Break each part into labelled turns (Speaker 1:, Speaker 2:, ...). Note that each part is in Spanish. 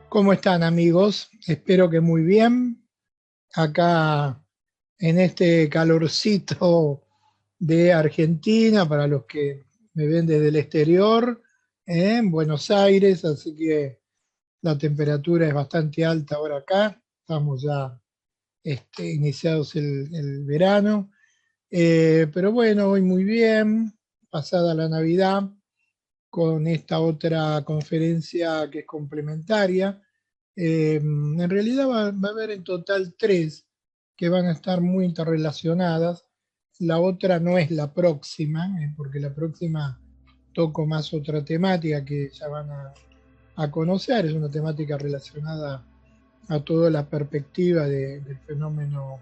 Speaker 1: ¿Cómo están, amigos? Espero que muy bien. Acá en este calorcito de Argentina, para los que me ven desde el exterior, en Buenos Aires, así que la temperatura es bastante alta ahora acá. Estamos ya iniciados el verano. Pero bueno, hoy muy bien, pasada la Navidad, con esta otra conferencia que es complementaria. En realidad va a haber en total tres que van a estar muy interrelacionadas. La otra no es la próxima, porque la próxima toco más otra temática que ya van a conocer. Es una temática relacionada a toda la perspectiva del fenómeno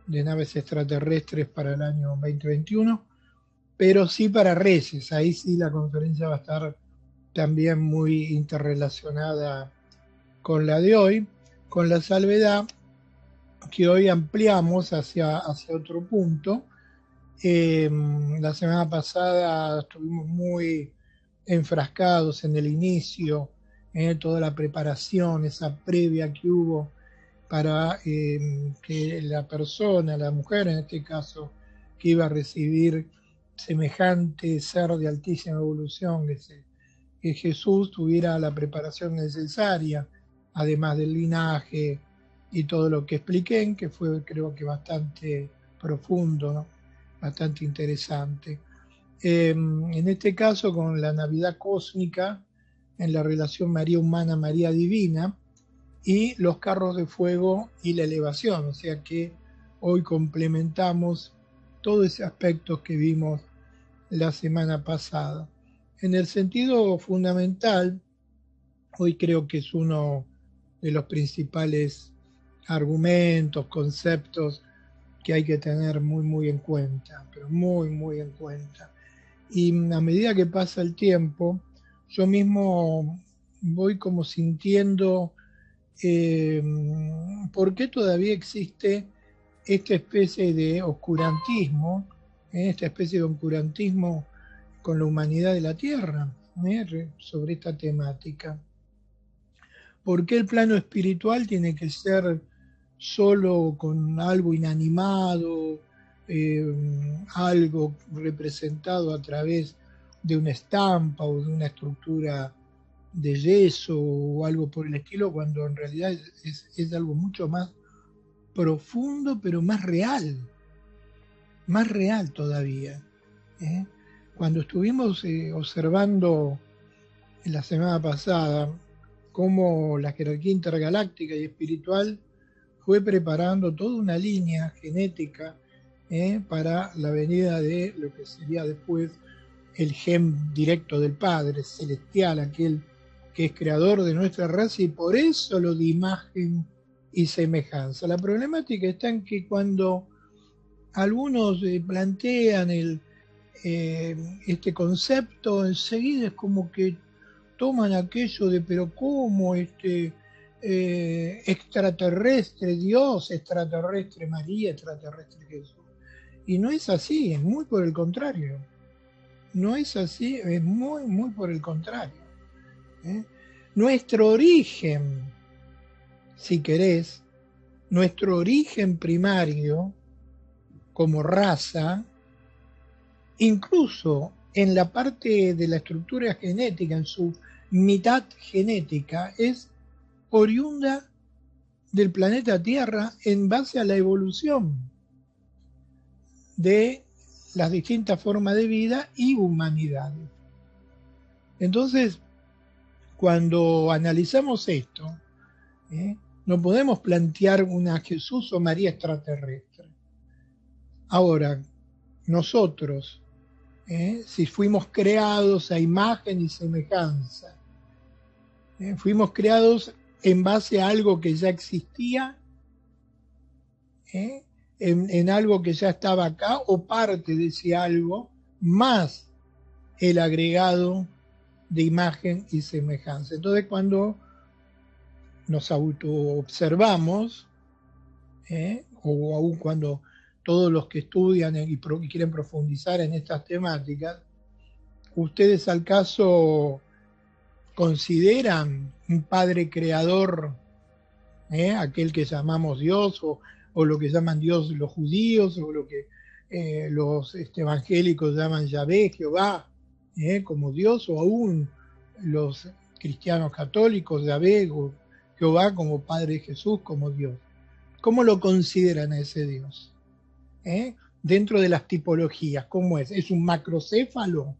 Speaker 1: de naves extraterrestres para el año 2021, pero sí para Reyes. Ahí sí la conferencia va a estar también muy interrelacionada con la de hoy, con la salvedad que hoy ampliamos hacia otro punto. La semana pasada estuvimos muy enfrascados en el inicio, en toda la preparación, esa previa que hubo para que la persona, la mujer en este caso, que iba a recibir semejante ser de altísima evolución, que Jesús tuviera la preparación necesaria, además del linaje y todo lo que expliqué, que fue creo que bastante profundo, ¿no? Bastante interesante. En este caso, con la Navidad cósmica, en la relación María humana, María divina, y los carros de fuego y la elevación, o sea que hoy complementamos todo ese aspecto que vimos la semana pasada. En el sentido fundamental, hoy creo que es uno de los principales argumentos, conceptos que hay que tener muy en cuenta, pero muy en cuenta. Y a medida que pasa el tiempo, yo mismo voy como sintiendo eh, por qué todavía existe esta especie de oscurantismo, esta especie de oscurantismo con la humanidad de la Tierra, sobre esta temática. ¿Por qué el plano espiritual tiene que ser solo con algo inanimado, eh, algo representado a través de una estampa o de una estructura de yeso o algo por el estilo, cuando en realidad es algo mucho más profundo, pero más real todavía? ¿Eh? Cuando estuvimos observando la semana pasada cómo la jerarquía intergaláctica y espiritual fue preparando toda una línea genética para la venida de lo que sería después el gen directo del Padre celestial, aquel que es creador de nuestra raza, y por eso lo de imagen y semejanza. La problemática está en que cuando algunos plantean este concepto, enseguida es como que toman aquello de, pero ¿cómo extraterrestre Dios, extraterrestre María, extraterrestre Jesús? Y no es así, es muy por el contrario. No es así, es muy por el contrario. ¿Eh? Nuestro origen, si querés, nuestro origen primario como raza, incluso en la parte de la estructura genética, en su mitad genética, es oriunda del planeta Tierra en base a la evolución de las distintas formas de vida y humanidades. Entonces, cuando analizamos esto, ¿eh? No podemos plantear una Jesús o María extraterrestre. Ahora, nosotros, si fuimos creados a imagen y semejanza, fuimos creados en base a algo que ya existía, ¿eh? En algo que ya estaba acá, o parte de ese algo, más el agregado de imagen y semejanza. Entonces, cuando nos autoobservamos, o aun cuando todos los que estudian y quieren profundizar en estas temáticas, ustedes al caso consideran un Padre creador, aquel que llamamos Dios, o lo que llaman Dios los judíos, o lo que los evangélicos llaman Yahvé, Jehová, como Dios, o aún los cristianos católicos, Yahvé o Jehová como Padre de Jesús, como Dios. ¿Cómo lo consideran a ese Dios? Dentro de las tipologías, ¿cómo es? ¿Es un macrocéfalo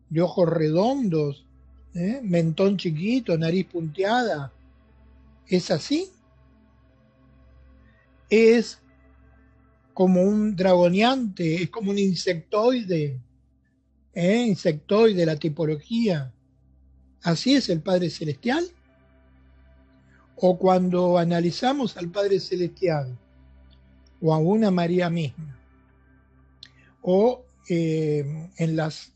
Speaker 1: de ojos redondos, mentón chiquito, nariz punteada? ¿Es así? ¿Es como un dragoneante? ¿Es como un insectoide? Insectoide, la tipología. ¿Así es el Padre Celestial? ¿O cuando analizamos al Padre Celestial, o a una María misma, o en las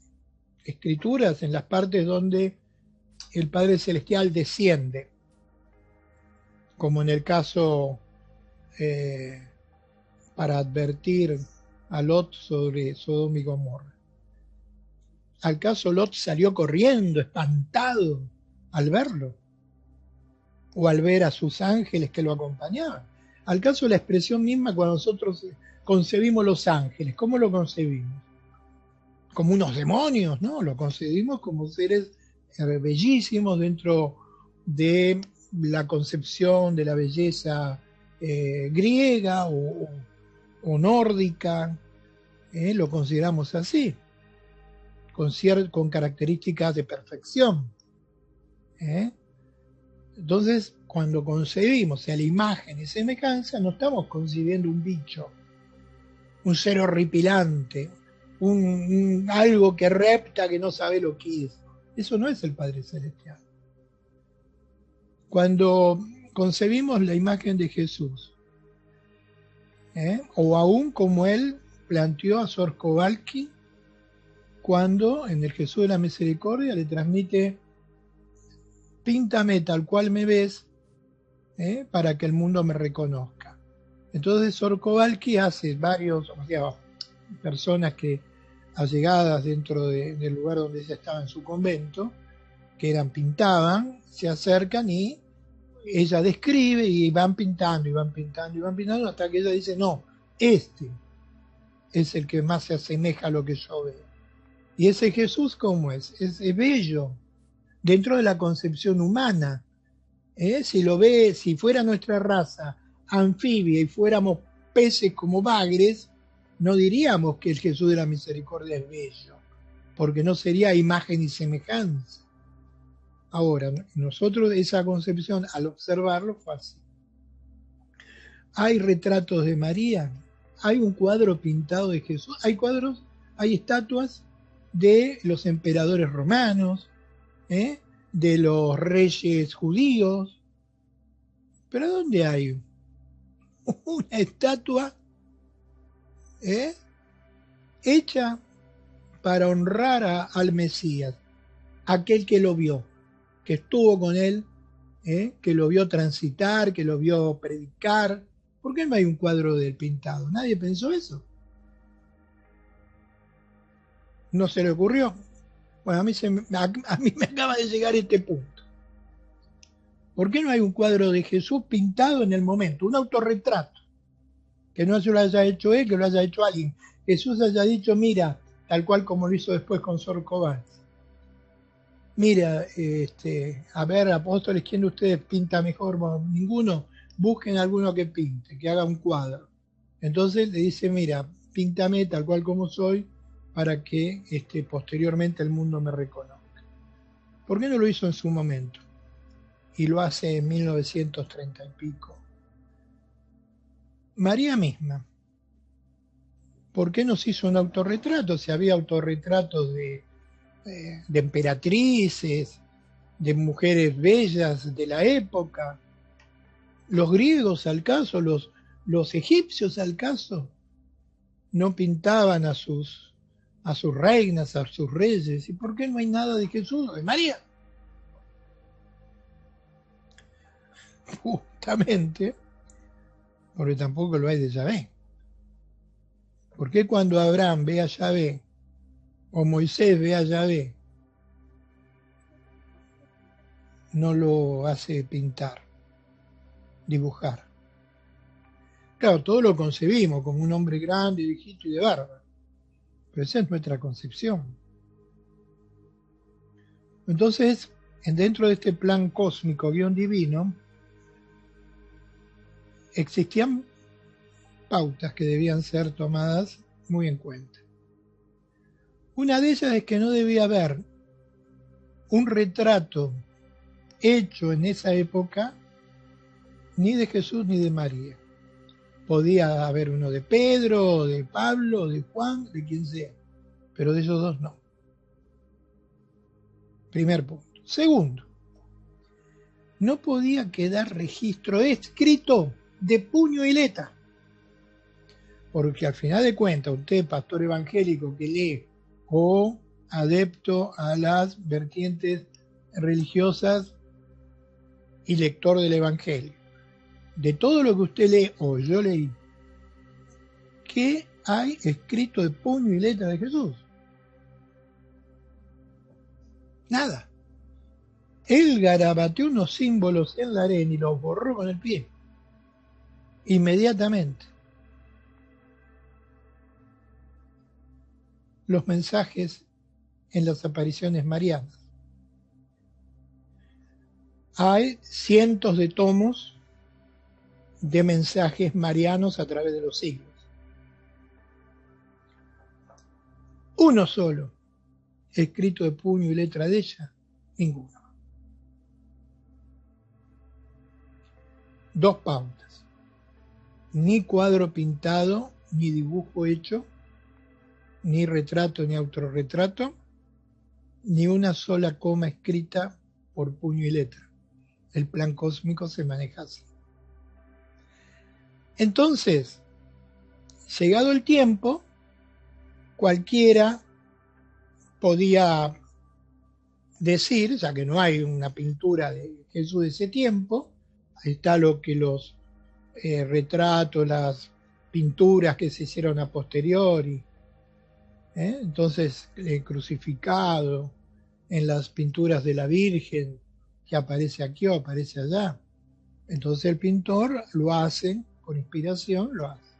Speaker 1: escrituras, en las partes donde el Padre Celestial desciende, como en el caso para advertir a Lot sobre Sodoma y Gomorra? ¿Al caso Lot salió corriendo, espantado, al verlo? ¿O al ver a sus ángeles que lo acompañaban? ¿Al caso la expresión misma cuando nosotros concebimos los ángeles? ¿Cómo lo concebimos? Como unos demonios, ¿no? Lo concebimos como seres bellísimos dentro de la concepción de la belleza griega o nórdica, lo consideramos así, con características de perfección. Entonces, cuando concebimos a la imagen y semejanza, no estamos concibiendo un bicho, un ser horripilante, algo que repta, que no sabe lo que es. Eso no es el Padre Celestial. Cuando concebimos la imagen de Jesús, o aún como él planteó a Sor Kowalski, cuando en el Jesús de la Misericordia le transmite: píntame tal cual me ves, para que el mundo me reconozca. Entonces Sor Kowalski hace varios, personas que allegadas dentro del lugar donde ella estaba en su convento, que pintaban, se acercan y ella describe y van pintando, y van pintando, y van pintando, hasta que ella dice: no, este es el que más se asemeja a lo que yo veo. Y ese Jesús, ¿cómo es? Es bello, dentro de la concepción humana. Si fuera nuestra raza anfibia y fuéramos peces como bagres, no diríamos que el Jesús de la Misericordia es bello, porque no sería imagen y semejanza. Ahora, nosotros esa concepción, al observarlo, fue así. Hay retratos de María, hay un cuadro pintado de Jesús, hay cuadros, hay estatuas de los emperadores romanos, de los reyes judíos. Pero ¿dónde hay una estatua hecha para honrar al Mesías, aquel que lo vio, que estuvo con él, que lo vio transitar, que lo vio predicar? ¿Por qué no hay un cuadro del pintado? Nadie pensó eso. No se le ocurrió. Bueno, a mí me acaba de llegar este punto. ¿Por qué no hay un cuadro de Jesús pintado en el momento? Un autorretrato. Que no se lo haya hecho él, que lo haya hecho alguien. Jesús haya dicho: mira, tal cual como lo hizo después con Sor Kowalski: mira, a ver, apóstoles, ¿quién de ustedes pinta mejor? Bueno, ninguno. Busquen alguno que pinte, que haga un cuadro. Entonces le dice: mira, píntame tal cual como soy, para que posteriormente el mundo me reconozca. ¿Por qué no lo hizo en su momento? Y lo hace en 1930 y pico. María misma, ¿por qué nos hizo un autorretrato? Si había autorretratos de emperatrices, de mujeres bellas de la época. Los griegos, al caso, los egipcios, al caso, no pintaban a sus reinas, a sus reyes. ¿Y por qué no hay nada de Jesús o de María? Justamente porque tampoco lo hay de Yahvé. ¿Por qué cuando Abraham ve a Yahvé, o Moisés ve a Yahvé, no lo hace pintar, dibujar. Claro, todo lo concebimos como un hombre grande, viejito y de barba, pero esa es nuestra concepción. Entonces, dentro de este plan cósmico guión divino, existían pautas que debían ser tomadas muy en cuenta. Una de ellas es que no debía haber un retrato hecho en esa época ni de Jesús ni de María. Podía haber uno de Pedro, de Pablo, de Juan, de quien sea, pero de ellos dos no. Primer punto. Segundo, no podía quedar registro escrito de puño y letra, porque al final de cuentas, usted, pastor evangélico que lee o adepto a las vertientes religiosas y lector del evangelio, de todo lo que usted lee o yo leí, ¿qué hay escrito de puño y letra de Jesús? Nada. Él garabateó unos símbolos en la arena y los borró con el pie. Inmediatamente. Los mensajes en las apariciones marianas. Hay cientos de tomos de mensajes marianos a través de los siglos. Uno solo, escrito de puño y letra de ella, ninguno. Dos pautas. Ni cuadro pintado, ni dibujo hecho, ni retrato ni autorretrato, ni una sola coma escrita por puño y letra. El plan cósmico se maneja así. Entonces, llegado el tiempo, cualquiera podía decir, ya que no hay una pintura de Jesús de ese tiempo, ahí está lo que los retratos, las pinturas que se hicieron a posteriori, entonces crucificado, en las pinturas de la Virgen, que aparece aquí o aparece allá. Entonces el pintor lo hace, con inspiración lo hace.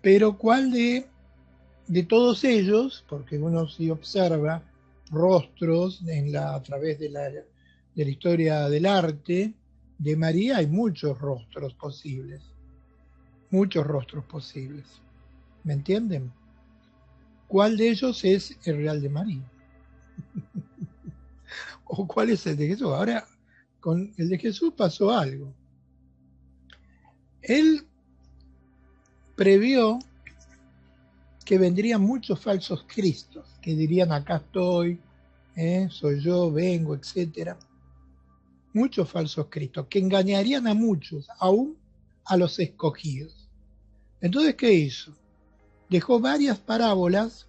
Speaker 1: Pero ¿cuál de todos ellos? Porque uno si observa rostros a través de la historia del arte de María, hay muchos rostros posibles. Muchos rostros posibles. ¿Me entienden? ¿Cuál de ellos es el real de María? ¿O cuál es el de Jesús? Ahora, con el de Jesús pasó algo. Él previó que vendrían muchos falsos cristos, que dirían acá estoy, soy yo, vengo, etc. Muchos falsos cristos, que engañarían a muchos, aún a los escogidos. Entonces, ¿qué hizo? Dejó varias parábolas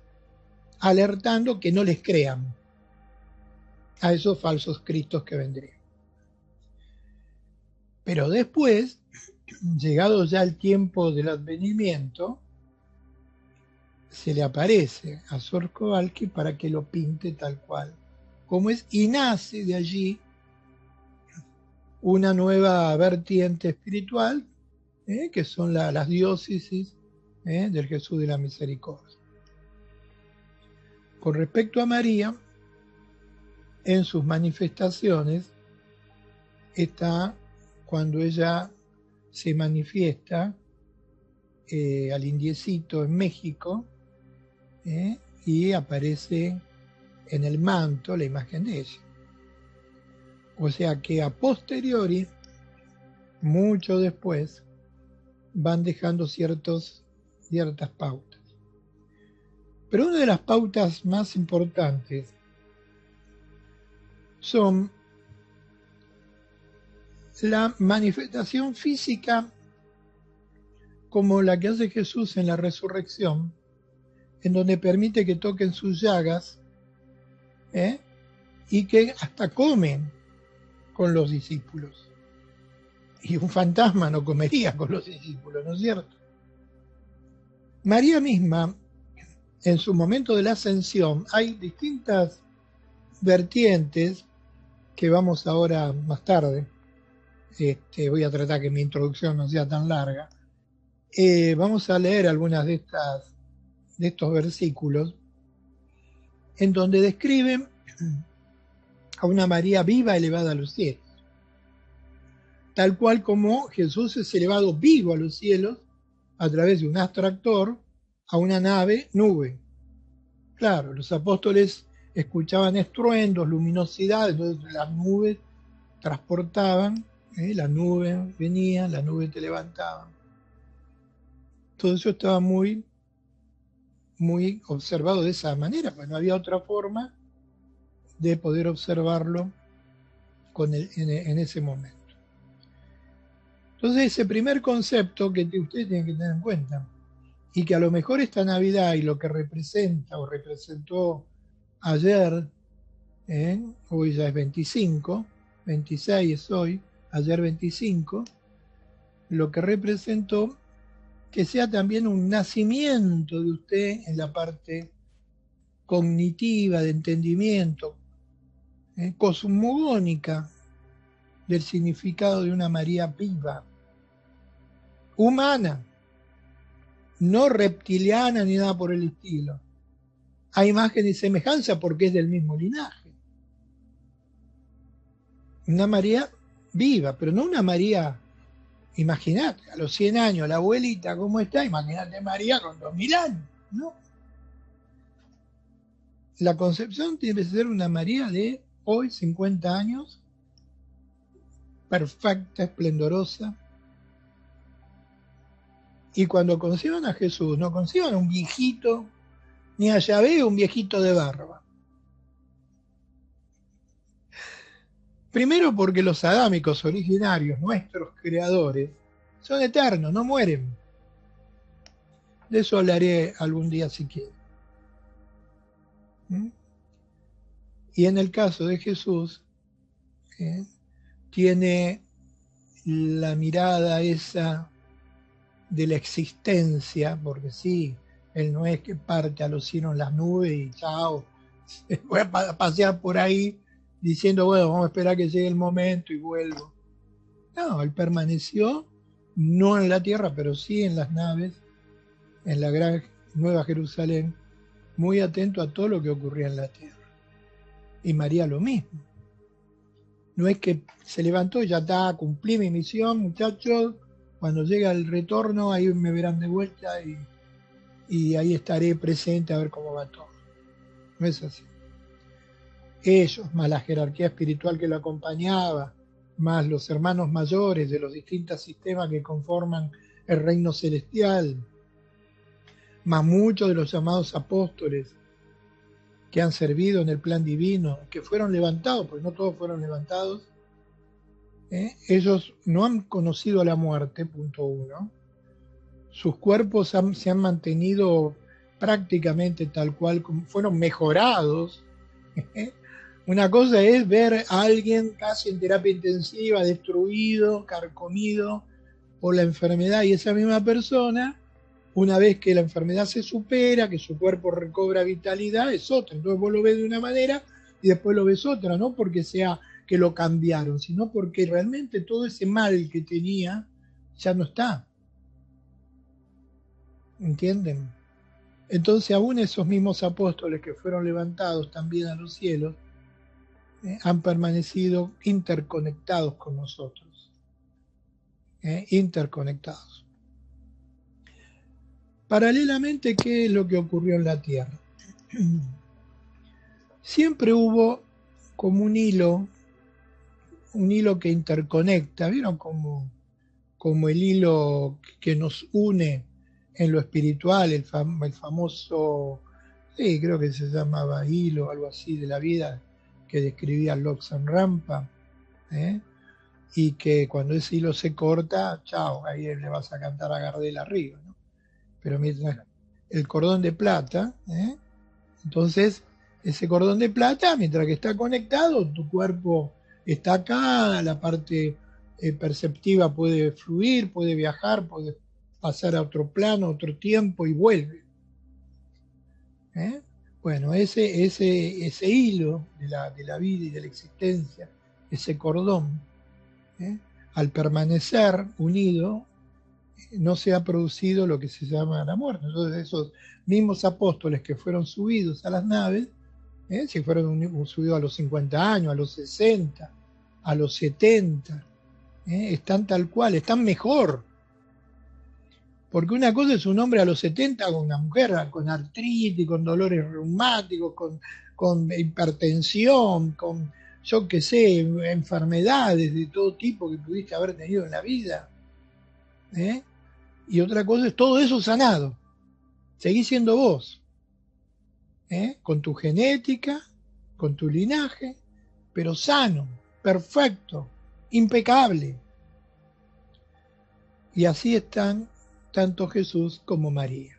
Speaker 1: alertando que no les crean a esos falsos cristos que vendrían. Pero después, llegado ya el tiempo del advenimiento, se le aparece a Sor Kowalski para que lo pinte tal cual como es, y nace de allí una nueva vertiente espiritual, que son las diócesis del Jesús de la Misericordia. Con respecto a María, en sus manifestaciones está cuando ella se manifiesta al indiecito en México, y aparece en el manto la imagen de ella. O sea que a posteriori, mucho después, van dejando ciertas pautas. Pero una de las pautas más importantes son la manifestación física como la que hace Jesús en la resurrección, en donde permite que toquen sus llagas, y que hasta comen con los discípulos. Y un fantasma no comería con los discípulos, ¿no es cierto? María misma, en su momento de la ascensión, hay distintas vertientes que vamos ahora más tarde. Voy a tratar que mi introducción no sea tan larga. Vamos a leer algunas de estos versículos en donde describen a una María viva elevada a los cielos, tal cual como Jesús es elevado vivo a los cielos a través de un astractor a una nube. Claro, los apóstoles escuchaban estruendos, luminosidad, entonces las nubes transportaban, la nube venía, la nube te levantaba. Todo eso estaba muy observado de esa manera, pues no había otra forma de poder observarlo en ese momento. Entonces, ese primer concepto que ustedes tienen que tener en cuenta, y que a lo mejor esta Navidad y lo que representa o representó ayer, hoy ya es 25, 26 es hoy, ayer 25, lo que representó que sea también un nacimiento de usted en la parte cognitiva, de entendimiento, cosmogónica del significado de una María viva, humana, no reptiliana ni nada por el estilo, a imagen y semejanza porque es del mismo linaje. Una María viva, pero no una María, imagínate, a los 100 años, la abuelita, ¿cómo está? Imagínate María con 2000 años, ¿no? La concepción tiene que ser una María de hoy, 50 años, perfecta, esplendorosa. Y cuando conciban a Jesús, no conciban a un viejito, ni a Yahvé, un viejito de barba. Primero porque los adámicos originarios, nuestros creadores, son eternos, no mueren. De eso hablaré algún día si quieren. Y en el caso de Jesús, tiene la mirada esa de la existencia, porque sí, él no es que parte a los cielos en las nubes y chao, voy a pasear por ahí diciendo, bueno, vamos a esperar que llegue el momento y vuelvo. No, él permaneció, no en la tierra, pero sí en las naves, en la gran Nueva Jerusalén, muy atento a todo lo que ocurría en la tierra. Y María lo mismo. No es que se levantó y ya está, cumplí mi misión, muchachos, cuando llega el retorno, ahí me verán de vuelta y ahí estaré presente a ver cómo va todo. No es así. Ellos, más la jerarquía espiritual que lo acompañaba, más los hermanos mayores de los distintos sistemas que conforman el reino celestial, más muchos de los llamados apóstoles que han servido en el plan divino, que fueron levantados, porque no todos fueron levantados, ellos no han conocido la muerte, punto uno. Sus cuerpos se han mantenido prácticamente tal cual, como fueron mejorados. Una cosa es ver a alguien casi en terapia intensiva, destruido, carcomido por la enfermedad, y esa misma persona, una vez que la enfermedad se supera, que su cuerpo recobra vitalidad, es otra. Entonces vos lo ves de una manera y después lo ves otra, no porque sea que lo cambiaron, sino porque realmente todo ese mal que tenía ya no está. ¿Entienden? Entonces aún esos mismos apóstoles que fueron levantados también a los cielos, han permanecido interconectados con nosotros. Interconectados. Paralelamente, ¿qué es lo que ocurrió en la Tierra? Siempre hubo como un hilo que interconecta, ¿vieron? Como el hilo que nos une en lo espiritual, el famoso, sí, creo que se llamaba hilo, algo así de la vida, que describía Lobsang Rampa, y que cuando ese hilo se corta, chao, ahí le vas a cantar a Gardel arriba, ¿no? Pero mientras el cordón de plata, entonces ese cordón de plata, mientras que está conectado, tu cuerpo está acá, la parte perceptiva puede fluir, puede viajar, puede pasar a otro plano, otro tiempo y vuelve. Bueno, ese hilo de la vida y de la existencia ese cordón. Al permanecer unido, no se ha producido lo que se llama la muerte. Entonces esos mismos apóstoles que fueron subidos a las naves, si fueron subidos a los 50 años, a los 60, a los 70, están tal cual, están mejor. Porque una cosa es un hombre a los 70 con una mujer con artritis, con dolores reumáticos, con hipertensión, con, yo qué sé, enfermedades de todo tipo que pudiste haber tenido en la vida. Y otra cosa es todo eso sanado. Seguís siendo vos, con tu genética, con tu linaje, pero sano, perfecto, impecable. Y así están tanto Jesús como María.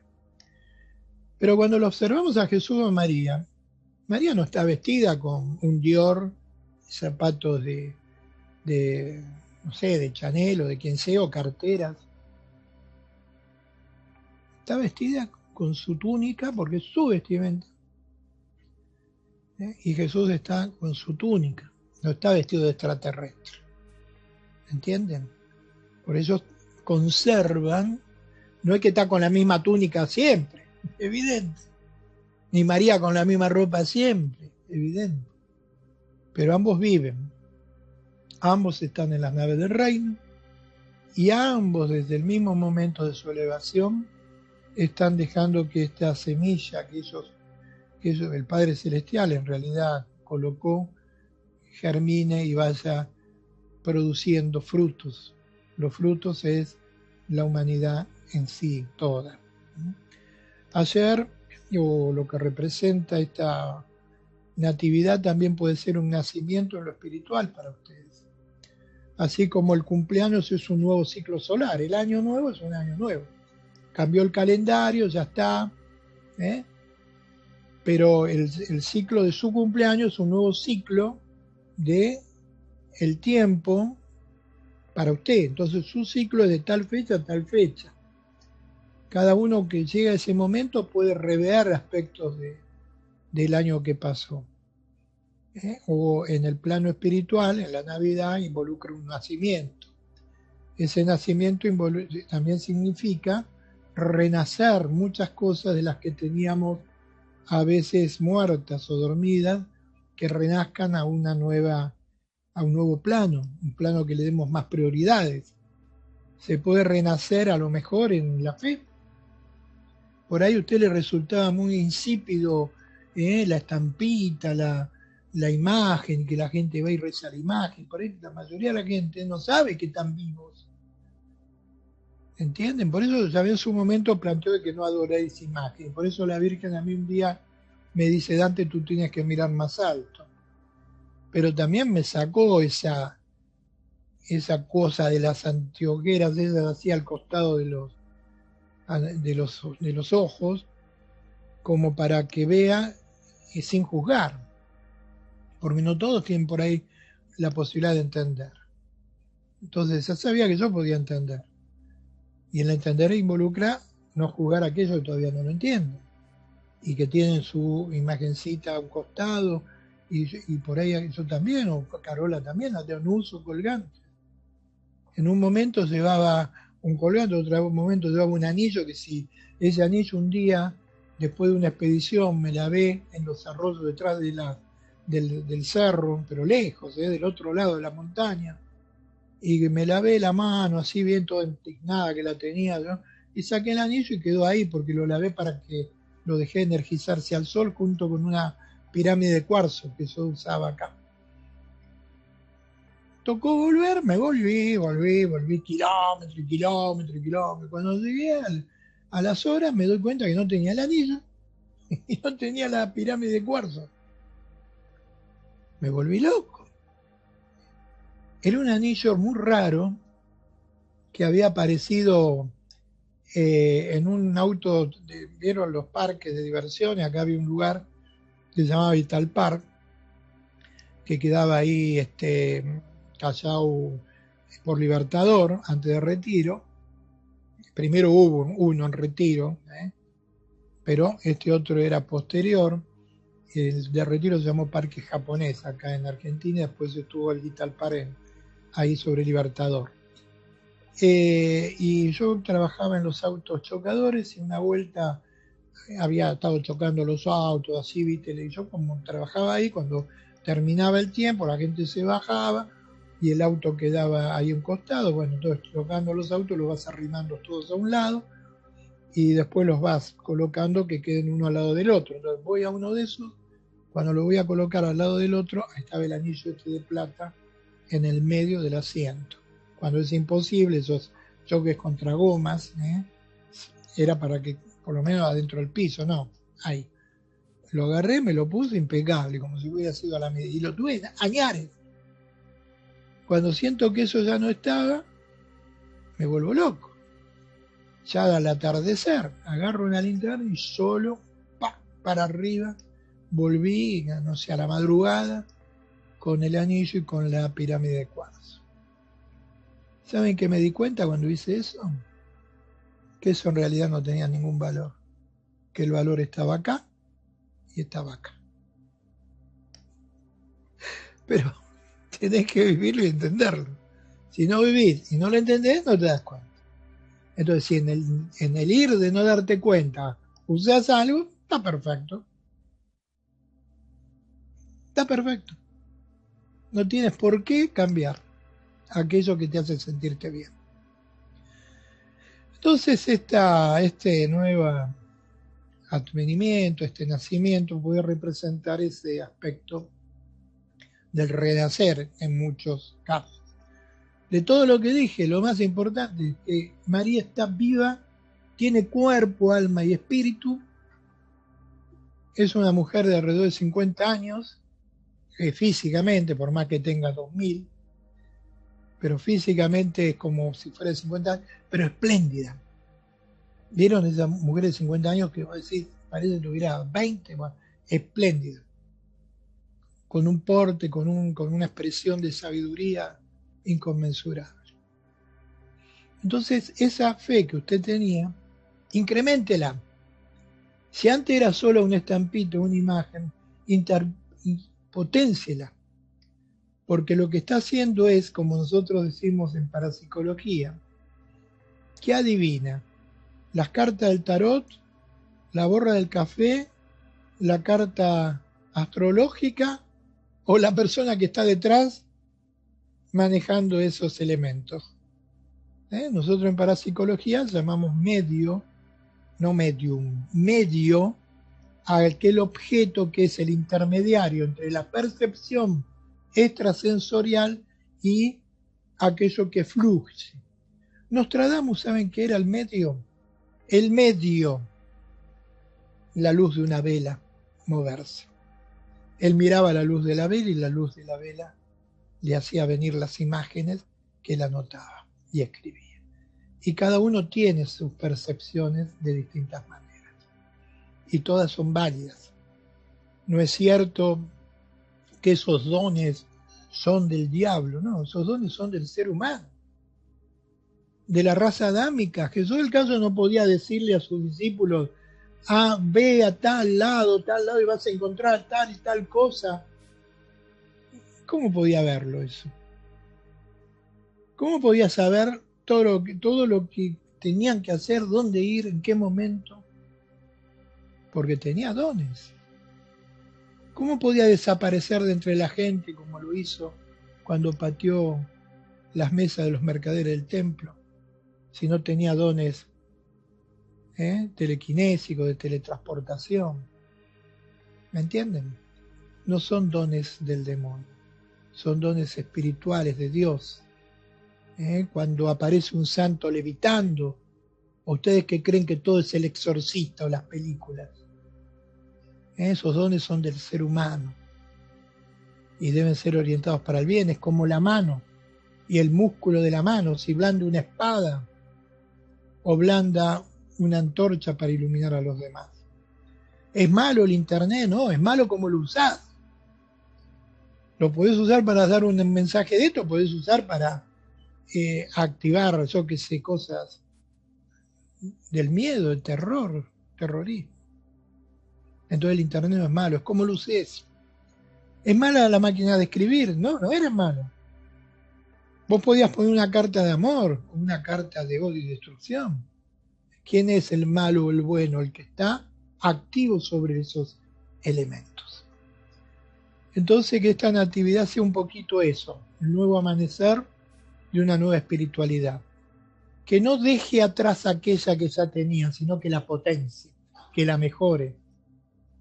Speaker 1: Pero cuando lo observamos a Jesús o a María, María no está vestida con un Dior, zapatos de no sé, de Chanel o de quien sea, o carteras. Está vestida con su túnica porque es su vestimenta. Y Jesús está con su túnica, no está vestido de extraterrestre. ¿Entienden? Por eso conservan, no es que está con la misma túnica siempre, evidente. Ni María con la misma ropa siempre, evidente. Pero ambos viven, ambos están en las naves del reino y ambos desde el mismo momento de su elevación están dejando que esta semilla que el Padre Celestial en realidad colocó, germine y vaya produciendo frutos. Los frutos es la humanidad en sí, toda. Ayer, o lo que representa esta natividad, también puede ser un nacimiento en lo espiritual para ustedes. Así como el cumpleaños es un nuevo ciclo solar, el año nuevo es un año nuevo. Cambió el calendario, ya está, pero el ciclo de su cumpleaños es un nuevo ciclo de el tiempo para usted. Entonces su ciclo es de tal fecha a tal fecha. Cada uno que llega a ese momento puede rever aspectos del año que pasó. O en el plano espiritual, en la Navidad, involucra un nacimiento. Ese nacimiento también significa renacer muchas cosas de las que teníamos a veces muertas o dormidas, que renazcan a un nuevo plano, un plano que le demos más prioridades. Se puede renacer a lo mejor en la fe. Por ahí a usted le resultaba muy insípido la estampita, la imagen, que la gente va y reza la imagen. Por ahí la mayoría de la gente no sabe que están vivos. ¿Entienden? Por eso ya en su momento planteó de que no adoréis imagen. Por eso la Virgen a mí un día me dice, Dante, tú tienes que mirar más alto. Pero también me sacó esa cosa de las anteojeras, esas así al costado de los ojos, como para que vea sin juzgar. Porque no todos tienen por ahí la posibilidad de entender. Entonces ya sabía que yo podía entender. Y el entender involucra no juzgar a aquellos que todavía no lo entienden. Y que tienen su imagencita a un costado, y por ahí yo también, o Carola también, la tengo en uso colgante. En un momento llevaba un colgante, en otro momento llevaba un anillo, que si ese anillo un día, después de una expedición, me la ve en los arroyos detrás del cerro, pero lejos, del otro lado de la montaña, y me lavé la mano así bien toda indignada que la tenía, ¿no? Y saqué el anillo y quedó ahí porque lo lavé para que lo dejé energizarse al sol junto con una pirámide de cuarzo que yo usaba acá. Tocó volver, me volví kilómetros y kilómetros y kilómetros. Cuando llegué a las horas me doy cuenta que no tenía el anillo y no tenía la pirámide de cuarzo. Me volví loco. Era un anillo muy raro que había aparecido en un auto, vieron los parques de diversiones, acá había un lugar que se llamaba Vital Park, que quedaba ahí Callao por Libertador, antes de Retiro. Primero hubo uno en Retiro, pero este otro era posterior. El de Retiro se llamó Parque Japonés acá en Argentina, después estuvo el Vital Park ahí sobre Libertador. Y yo trabajaba en los autos chocadores y una vuelta había estado chocando los autos, así, viste, y yo como trabajaba ahí, cuando terminaba el tiempo, la gente se bajaba y el auto quedaba ahí a un costado, bueno, entonces chocando los autos los vas arrimando todos a un lado y después los vas colocando que queden uno al lado del otro. Entonces voy a uno de esos, cuando lo voy a colocar al lado del otro, ahí estaba el anillo este de plata en el medio del asiento. Cuando es imposible, esos choques contra gomas, era para que por lo menos adentro del piso, no, ahí. Lo agarré, me lo puse impecable, como si hubiera sido a la medida. Y lo tuve añares. Cuando siento que eso ya no estaba, me vuelvo loco. Ya al atardecer, agarro una linterna y solo, para arriba, volví, no sé, a la madrugada, con el anillo y con la pirámide de cuarzo. ¿Saben qué me di cuenta cuando hice eso? Que eso en realidad no tenía ningún valor. Que el valor estaba acá y estaba acá. Pero tenés que vivirlo y entenderlo. Si no vivís y no lo entendés, no te das cuenta. Entonces, si en el ir de no darte cuenta usás algo, está perfecto. Está perfecto. No tienes por qué cambiar aquello que te hace sentirte bien. Entonces, este nuevo advenimiento, este nacimiento, puede representar ese aspecto del renacer en muchos casos. De todo lo que dije, lo más importante es que María está viva, tiene cuerpo, alma y espíritu, es una mujer de alrededor de 50 años, físicamente, por más que tenga 2000, pero físicamente es como si fuera de 50 años, pero espléndida. ¿Vieron esa mujer de 50 años que va a decir, parece que tuviera 20? Bueno, espléndida, con un porte, con una expresión de sabiduría inconmensurable. Entonces, esa fe que usted tenía, increméntela. Si antes era solo un estampito, una imagen, potenciela. Porque lo que está haciendo es, como nosotros decimos en parapsicología, que adivina las cartas del tarot, la borra del café, la carta astrológica o la persona que está detrás manejando esos elementos. Nosotros en parapsicología llamamos medio, no medium, medio a aquel objeto que es el intermediario entre la percepción extrasensorial y aquello que fluye. Nostradamus, ¿saben qué era el medio? El medio, la luz de una vela moverse. Él miraba la luz de la vela y la luz de la vela le hacía venir las imágenes que él anotaba y escribía. Y cada uno tiene sus percepciones de distintas maneras. Y todas son válidas. No es cierto que esos dones son del diablo, no, esos dones son del ser humano, de la raza adámica. Jesús del caso no podía decirle a sus discípulos, ve a tal lado, y vas a encontrar tal y tal cosa. ¿Cómo podía verlo eso? ¿Cómo podía saber todo lo que tenían que hacer, dónde ir, en qué momento? Porque tenía dones. ¿Cómo podía desaparecer de entre la gente como lo hizo cuando pateó las mesas de los mercaderes del templo, si no tenía dones telequinésicos, de teletransportación? ¿Me entienden? No son dones del demonio, son dones espirituales de Dios. Cuando aparece un santo levitando, ustedes que creen que todo es el exorcista o las películas, esos dones son del ser humano y deben ser orientados para el bien. Es como la mano y el músculo de la mano, si blanda una espada o blanda una antorcha para iluminar a los demás. ¿Es malo el internet? No, es malo como lo usás. Lo podés usar para dar un mensaje de esto, podés usar para activar, yo qué sé, cosas del miedo, del terrorismo. Entonces el internet no es malo, es como lo uses. ¿Es mala la máquina de escribir? No, no era mala. Vos podías poner una carta de amor, una carta de odio y destrucción. ¿Quién es el malo o el bueno? El que está activo sobre esos elementos. Entonces que esta natividad sea un poquito eso, el nuevo amanecer de una nueva espiritualidad. Que no deje atrás aquella que ya tenía, sino que la potencie, que la mejore,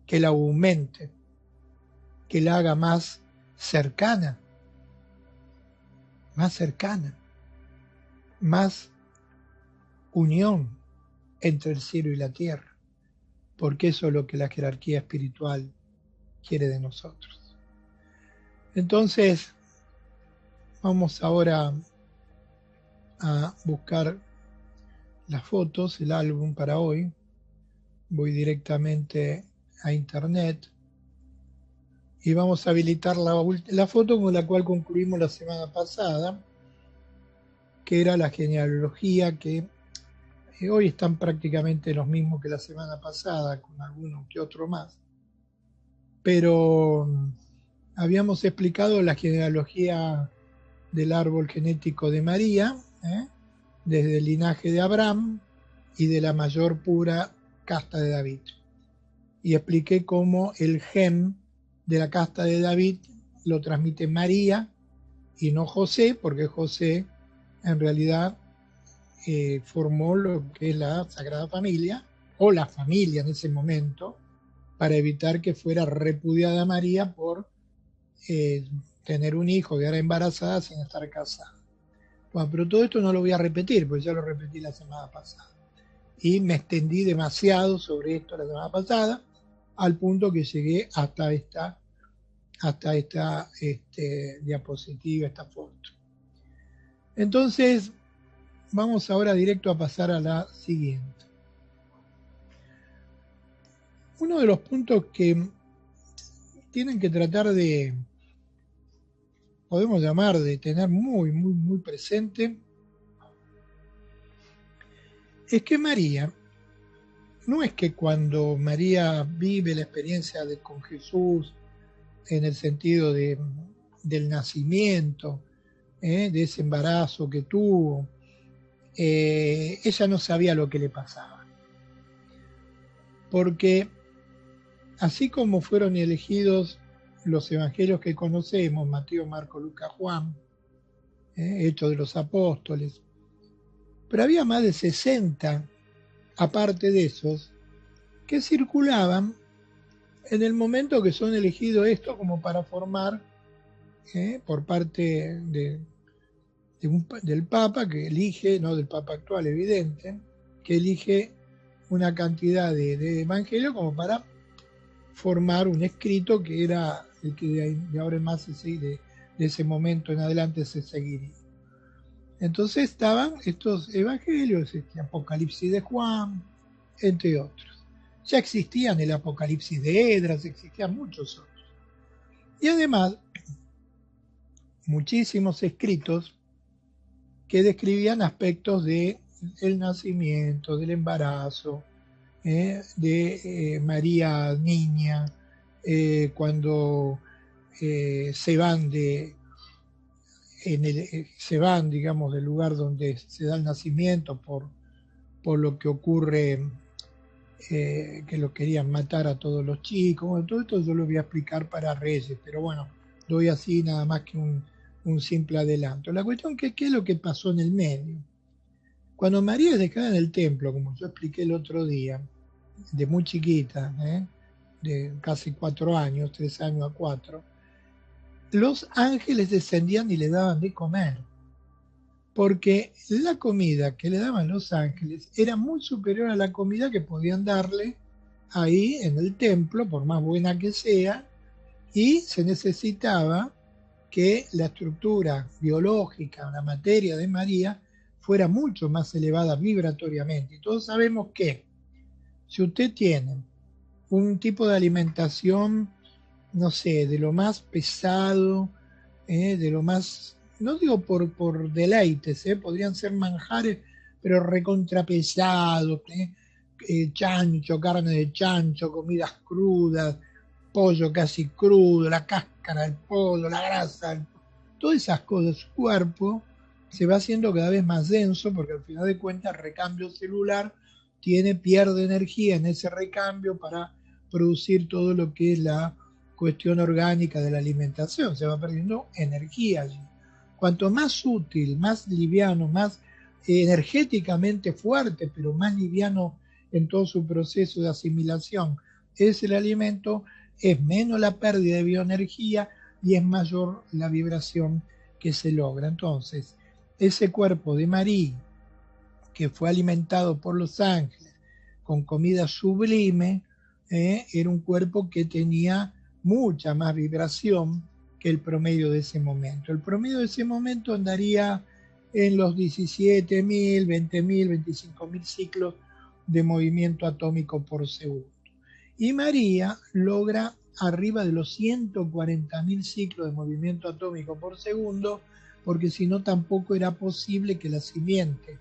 Speaker 1: que la aumente, que la haga cercana, más cercana, más unión entre el cielo y la tierra, porque eso es lo que la jerarquía espiritual quiere de nosotros. Entonces, vamos ahora a buscar las fotos, el álbum para hoy. Voy directamente a internet y vamos a habilitar la foto con la cual concluimos la semana pasada, que era la genealogía, que hoy están prácticamente los mismos que la semana pasada, con alguno que otro más. Pero habíamos explicado la genealogía del árbol genético de María, desde el linaje de Abraham y de la mayor pura casta de David. Y expliqué cómo el gen de la casta de David lo transmite María y no José, porque José en realidad formó lo que es la Sagrada Familia, o la familia en ese momento, para evitar que fuera repudiada María por tener un hijo, quedar embarazada sin estar casada. Bueno, pero todo esto no lo voy a repetir, porque ya lo repetí la semana pasada. Y me extendí demasiado sobre esto la semana pasada, al punto que llegué hasta esta diapositiva, esta foto. Entonces, vamos ahora directo a pasar a la siguiente. Uno de los puntos que tienen que tratar de, podemos llamar, de tener muy, muy, muy presente, es que María, no es que cuando María vive la experiencia con Jesús, en el sentido del nacimiento, de ese embarazo que tuvo, ella no sabía lo que le pasaba. Porque así como fueron elegidos los evangelios que conocemos, Mateo, Marco, Lucas, Juan, Hechos de los Apóstoles, pero había más de 60, aparte de esos, que circulaban en el momento que son elegidos estos como para formar, por parte del Papa, que elige, no del Papa actual, evidente, que elige una cantidad de evangelios como para formar un escrito que era el que de ahora en más de ese momento en adelante se seguiría. Entonces estaban estos evangelios, este Apocalipsis de Juan, entre otros. Ya existían el Apocalipsis de Esdras, existían muchos otros. Y además, muchísimos escritos que describían aspectos del nacimiento, del embarazo, de María niña, cuando se van, digamos, del lugar donde se da el nacimiento por lo que ocurre, que lo querían matar a todos los chicos. Bueno, todo esto yo lo voy a explicar para Reyes, pero bueno, doy así nada más que un simple adelanto. La cuestión es que qué es lo que pasó en el medio. Cuando María es dejada en el templo, como yo expliqué el otro día, de muy chiquita, de casi 4 años, 3 años a 4, los ángeles descendían y le daban de comer, porque la comida que le daban los ángeles era muy superior a la comida que podían darle ahí en el templo, por más buena que sea, y se necesitaba que la estructura biológica, la materia de María, fuera mucho más elevada vibratoriamente. Y todos sabemos que si usted tiene un tipo de alimentación, no sé, de lo más pesado, de lo más, no digo por deleites, podrían ser manjares, pero recontrapesados, chancho, carne de chancho, comidas crudas, pollo casi crudo, la cáscara del pollo, la grasa, todas esas cosas, su cuerpo se va haciendo cada vez más denso porque al final de cuentas el recambio celular pierde energía en ese recambio para producir todo lo que es la cuestión orgánica de la alimentación, se va perdiendo energía allí. Cuanto más útil, más liviano, más energéticamente fuerte, pero más liviano en todo su proceso de asimilación es el alimento, es menos la pérdida de bioenergía y es mayor la vibración que se logra. Entonces, ese cuerpo de María, que fue alimentado por los ángeles con comida sublime, era un cuerpo que tenía mucha más vibración que el promedio de ese momento. El promedio de ese momento andaría en los 17.000, 20.000, 25.000 ciclos de movimiento atómico por segundo. Y María logra arriba de los 140.000 ciclos de movimiento atómico por segundo, porque si no tampoco era posible que la simiente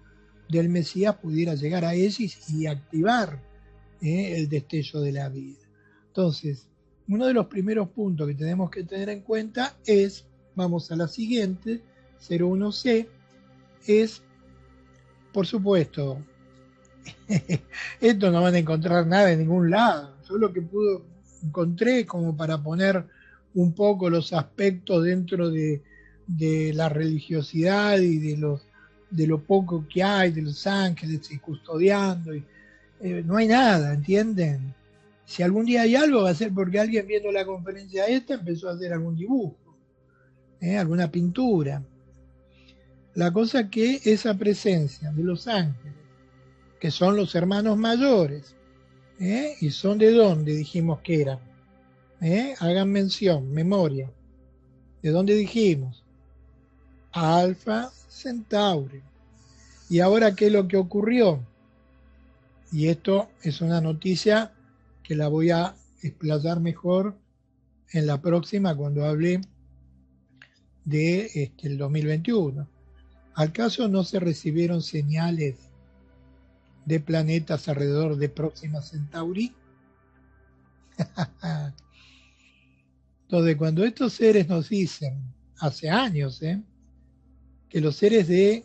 Speaker 1: del Mesías pudiera llegar a ella y activar el destello de la vida. Entonces, uno de los primeros puntos que tenemos que tener en cuenta es, vamos a la siguiente, 01C, es, por supuesto, esto no van a encontrar nada en ningún lado. Yo lo que encontré como para poner un poco los aspectos dentro de la religiosidad y de lo poco que hay, de los ángeles y custodiando. No hay nada, ¿entienden? Si algún día hay algo, va a ser porque alguien viendo la conferencia esta empezó a hacer algún dibujo, alguna pintura. La cosa es que esa presencia de los ángeles, que son los hermanos mayores, y son de dónde dijimos que eran, hagan mención, memoria, de dónde dijimos, Alfa Centauri. Y ahora, ¿qué es lo que ocurrió? Y esto es una noticia que la voy a explayar mejor en la próxima cuando hable de el 2021. ¿Al caso no se recibieron señales de planetas alrededor de Próxima Centauri? Entonces, cuando estos seres nos dicen, hace años, que los seres de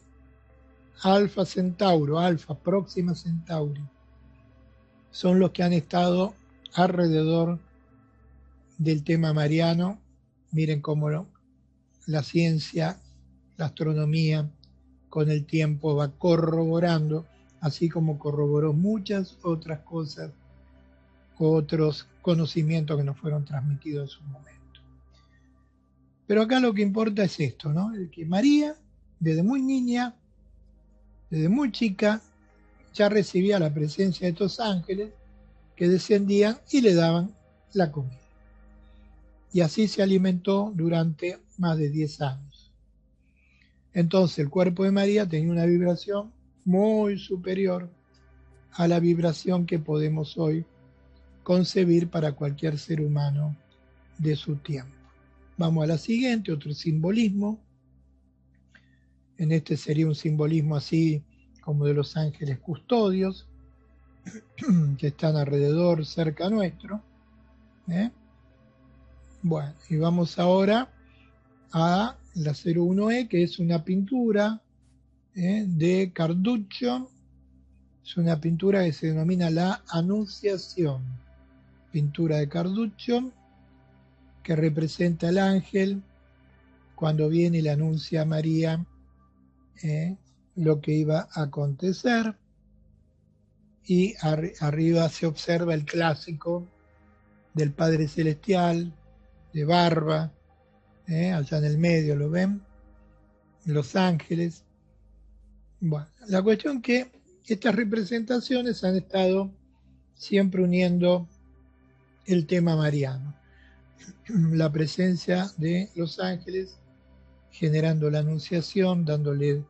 Speaker 1: Alfa Centauro, Alfa Próxima Centauri, son los que han estado alrededor del tema mariano, miren cómo la ciencia, la astronomía, con el tiempo va corroborando, así como corroboró muchas otras cosas, otros conocimientos que nos fueron transmitidos en su momento. Pero acá lo que importa es esto, ¿no? El que María, desde muy niña, desde muy chica, ya recibía la presencia de estos ángeles que descendían y le daban la comida. Y así se alimentó durante más de 10 años. Entonces el cuerpo de María tenía una vibración muy superior a la vibración que podemos hoy concebir para cualquier ser humano de su tiempo. Vamos a la siguiente, otro simbolismo. En este sería un simbolismo así como de los ángeles custodios que están alrededor, cerca nuestro. Bueno, y vamos ahora a la 01E, que es una pintura de Carduccio. Es una pintura que se denomina la Anunciación. Pintura de Carduccio, que representa al ángel cuando viene y le anuncia a María lo que iba a acontecer. Y arriba se observa el clásico del Padre Celestial, de barba, allá en el medio, ¿lo ven? Los ángeles. Bueno, la cuestión que estas representaciones han estado siempre uniendo el tema mariano. La presencia de los ángeles generando la anunciación, dándole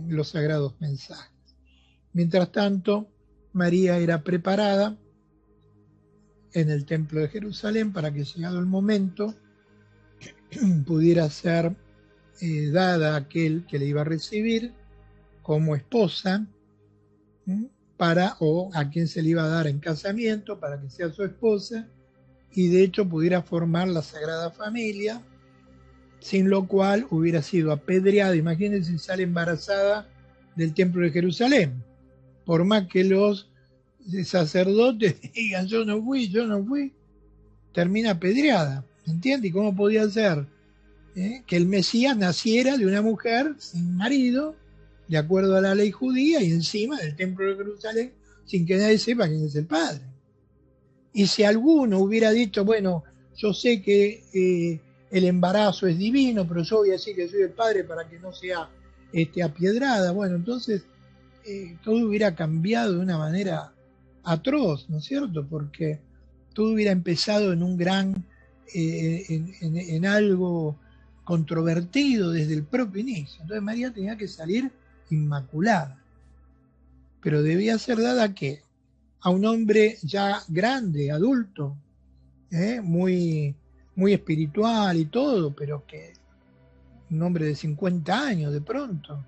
Speaker 1: los sagrados mensajes. Mientras tanto, María era preparada en el templo de Jerusalén para que, llegado el momento, pudiera ser dada a aquel que le iba a recibir como esposa, o a quién se le iba a dar en casamiento para que sea su esposa, y de hecho pudiera formar la Sagrada Familia, sin lo cual hubiera sido apedreada. Imagínense si sale embarazada del Templo de Jerusalén, por más que los sacerdotes digan yo no fui, termina apedreada, ¿entiende? ¿Y cómo podía ser que el Mesías naciera de una mujer sin marido, de acuerdo a la ley judía, y encima del Templo de Jerusalén, sin que nadie sepa quién es el padre? Y si alguno hubiera dicho, bueno, yo sé que el embarazo es divino, pero yo voy a decir que soy el padre para que no sea apiedrada, bueno, entonces todo hubiera cambiado de una manera atroz, ¿no es cierto? Porque todo hubiera empezado en un gran, en algo controvertido desde el propio inicio. Entonces María tenía que salir inmaculada, pero debía ser dada ¿a qué? A un hombre ya grande, adulto, muy, muy espiritual y todo, pero que un hombre de 50 años de pronto,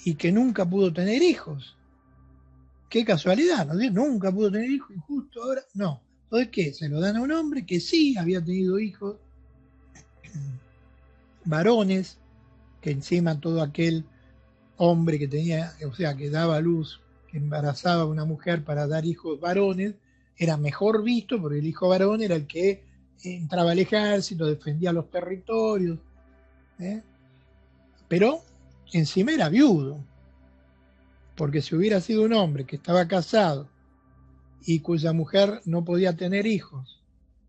Speaker 1: y que nunca pudo tener hijos. Qué casualidad, ¿no? Nunca pudo tener hijos y justo ahora, no. Entonces, ¿qué? Se lo dan a un hombre que sí había tenido hijos, varones, que encima todo aquel hombre que tenía, o sea, que daba a luz, que embarazaba a una mujer para dar hijos varones, era mejor visto porque el hijo varón era el que entraba al ejército, defendía los territorios, ¿eh? Pero encima era viudo, porque si hubiera sido un hombre que estaba casado y cuya mujer no podía tener hijos,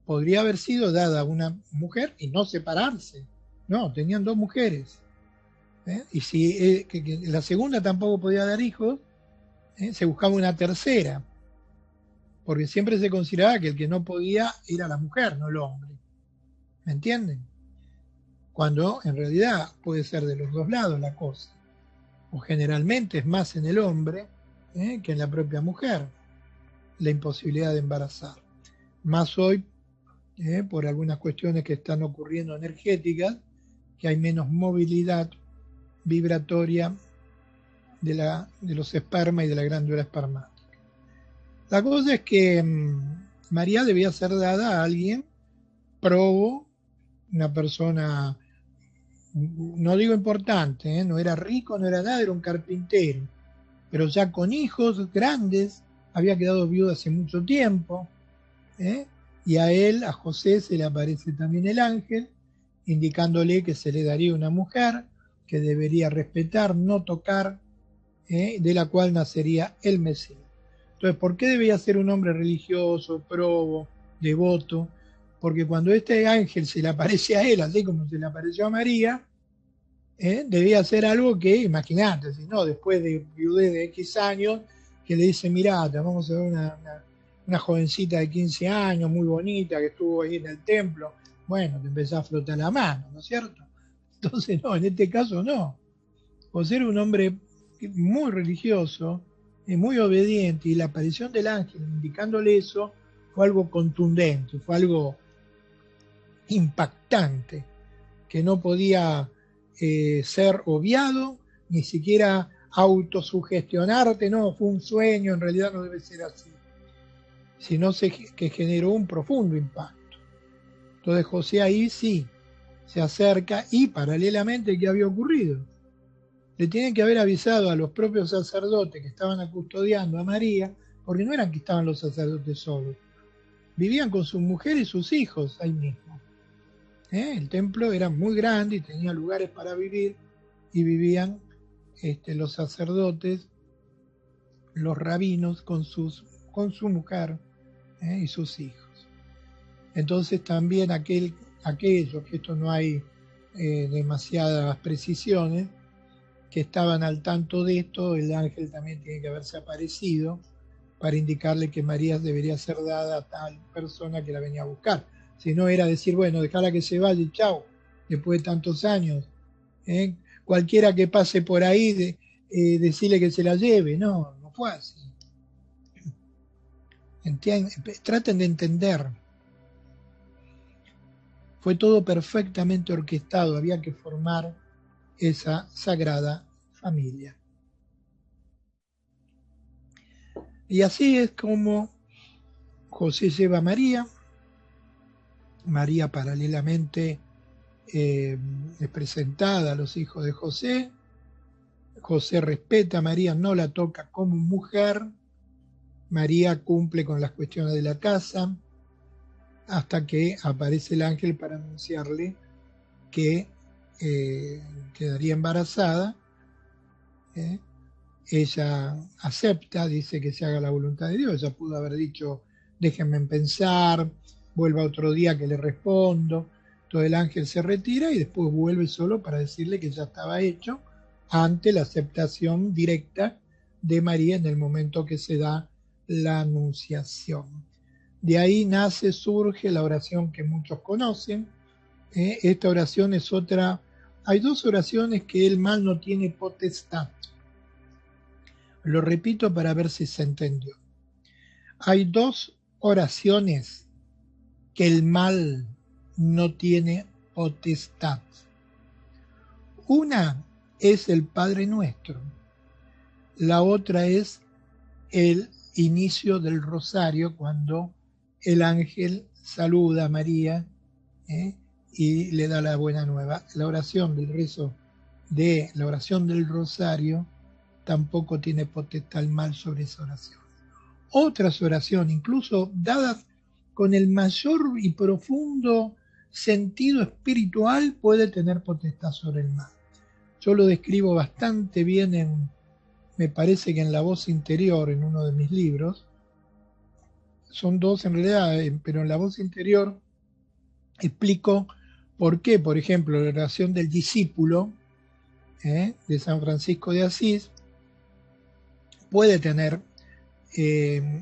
Speaker 1: podría haber sido dada a una mujer y no separarse. No, tenían dos mujeres. Y si que la segunda tampoco podía dar hijos, se buscaba una tercera, porque siempre se consideraba que el que no podía era la mujer, no el hombre. ¿Me entienden? Cuando en realidad puede ser de los dos lados la cosa. O generalmente es más en el hombre que en la propia mujer la imposibilidad de embarazar. Más hoy, por algunas cuestiones que están ocurriendo energéticas, que hay menos movilidad vibratoria de los espermas y de la glándula espermática. La cosa es que María debía ser dada a alguien probo, una persona, no digo importante, no era rico, no era nada, era un carpintero, pero ya con hijos grandes, había quedado viudo hace mucho tiempo, y a él, a José, se le aparece también el ángel, indicándole que se le daría una mujer, que debería respetar, no tocar, de la cual nacería el Mesías. Entonces, ¿por qué debía ser un hombre religioso, probo, devoto? Porque cuando este ángel se le aparece a él, así como se le apareció a María, debía ser algo que, imagínate, si no, después de viudez de X años, que le dice, mirá, te vamos a ver una jovencita de 15 años, muy bonita, que estuvo ahí en el templo, bueno, te empezás a frotar la mano, ¿no es cierto? Entonces, no, en este caso no. Por ser un hombre muy religioso, muy obediente, y la aparición del ángel indicándole eso fue algo contundente, fue algo impactante, que no podía ser obviado, ni siquiera autosugestionarte, no, fue un sueño, en realidad no debe ser así, sino que generó un profundo impacto. Entonces José ahí sí se acerca y paralelamente, ¿qué había ocurrido? Le tienen que haber avisado a los propios sacerdotes que estaban custodiando a María, porque no eran que estaban los sacerdotes solos, vivían con su mujer y sus hijos ahí mismo. El templo era muy grande y tenía lugares para vivir, y vivían los sacerdotes, los rabinos con su mujer y sus hijos. Entonces también aquellos, que esto no hay demasiadas precisiones, que estaban al tanto de esto, el ángel también tiene que haberse aparecido para indicarle que María debería ser dada a tal persona que la venía a buscar. Si no era decir, bueno, dejala que se vaya y chao, después de tantos años. Cualquiera que pase por ahí, decirle que se la lleve. No, no fue así. Traten de entender. Fue todo perfectamente orquestado, había que formar esa sagrada familia. Y así es como José lleva a María. María paralelamente es presentada a los hijos de José. José respeta a María, no la toca como mujer. María cumple con las cuestiones de la casa hasta que aparece el ángel para anunciarle que quedaría embarazada. Ella acepta, dice que se haga la voluntad de Dios. Ella pudo haber dicho, déjenme pensar, vuelva otro día que le respondo. Todo el ángel se retira y después vuelve solo para decirle que ya estaba hecho ante la aceptación directa de María en el momento que se da la anunciación. De ahí nace, surge la oración que muchos conocen. Esta oración es otra. Hay dos oraciones que el mal no tiene potestad. Lo repito para ver si se entendió. Hay dos oraciones que el mal no tiene potestad. Una es el Padre Nuestro. La otra es el inicio del rosario, cuando el ángel saluda a María y le da la buena nueva. La oración del rezo de la oración del rosario tampoco tiene potestad el mal sobre esa oración. Otras oraciones, incluso dadas con el mayor y profundo sentido espiritual, puede tener potestad sobre el mal. Yo lo describo bastante bien me parece que en La Voz Interior, en uno de mis libros. Son dos en realidad, pero en La Voz Interior explico por qué, por ejemplo, la oración del discípulo de San Francisco de Asís puede tener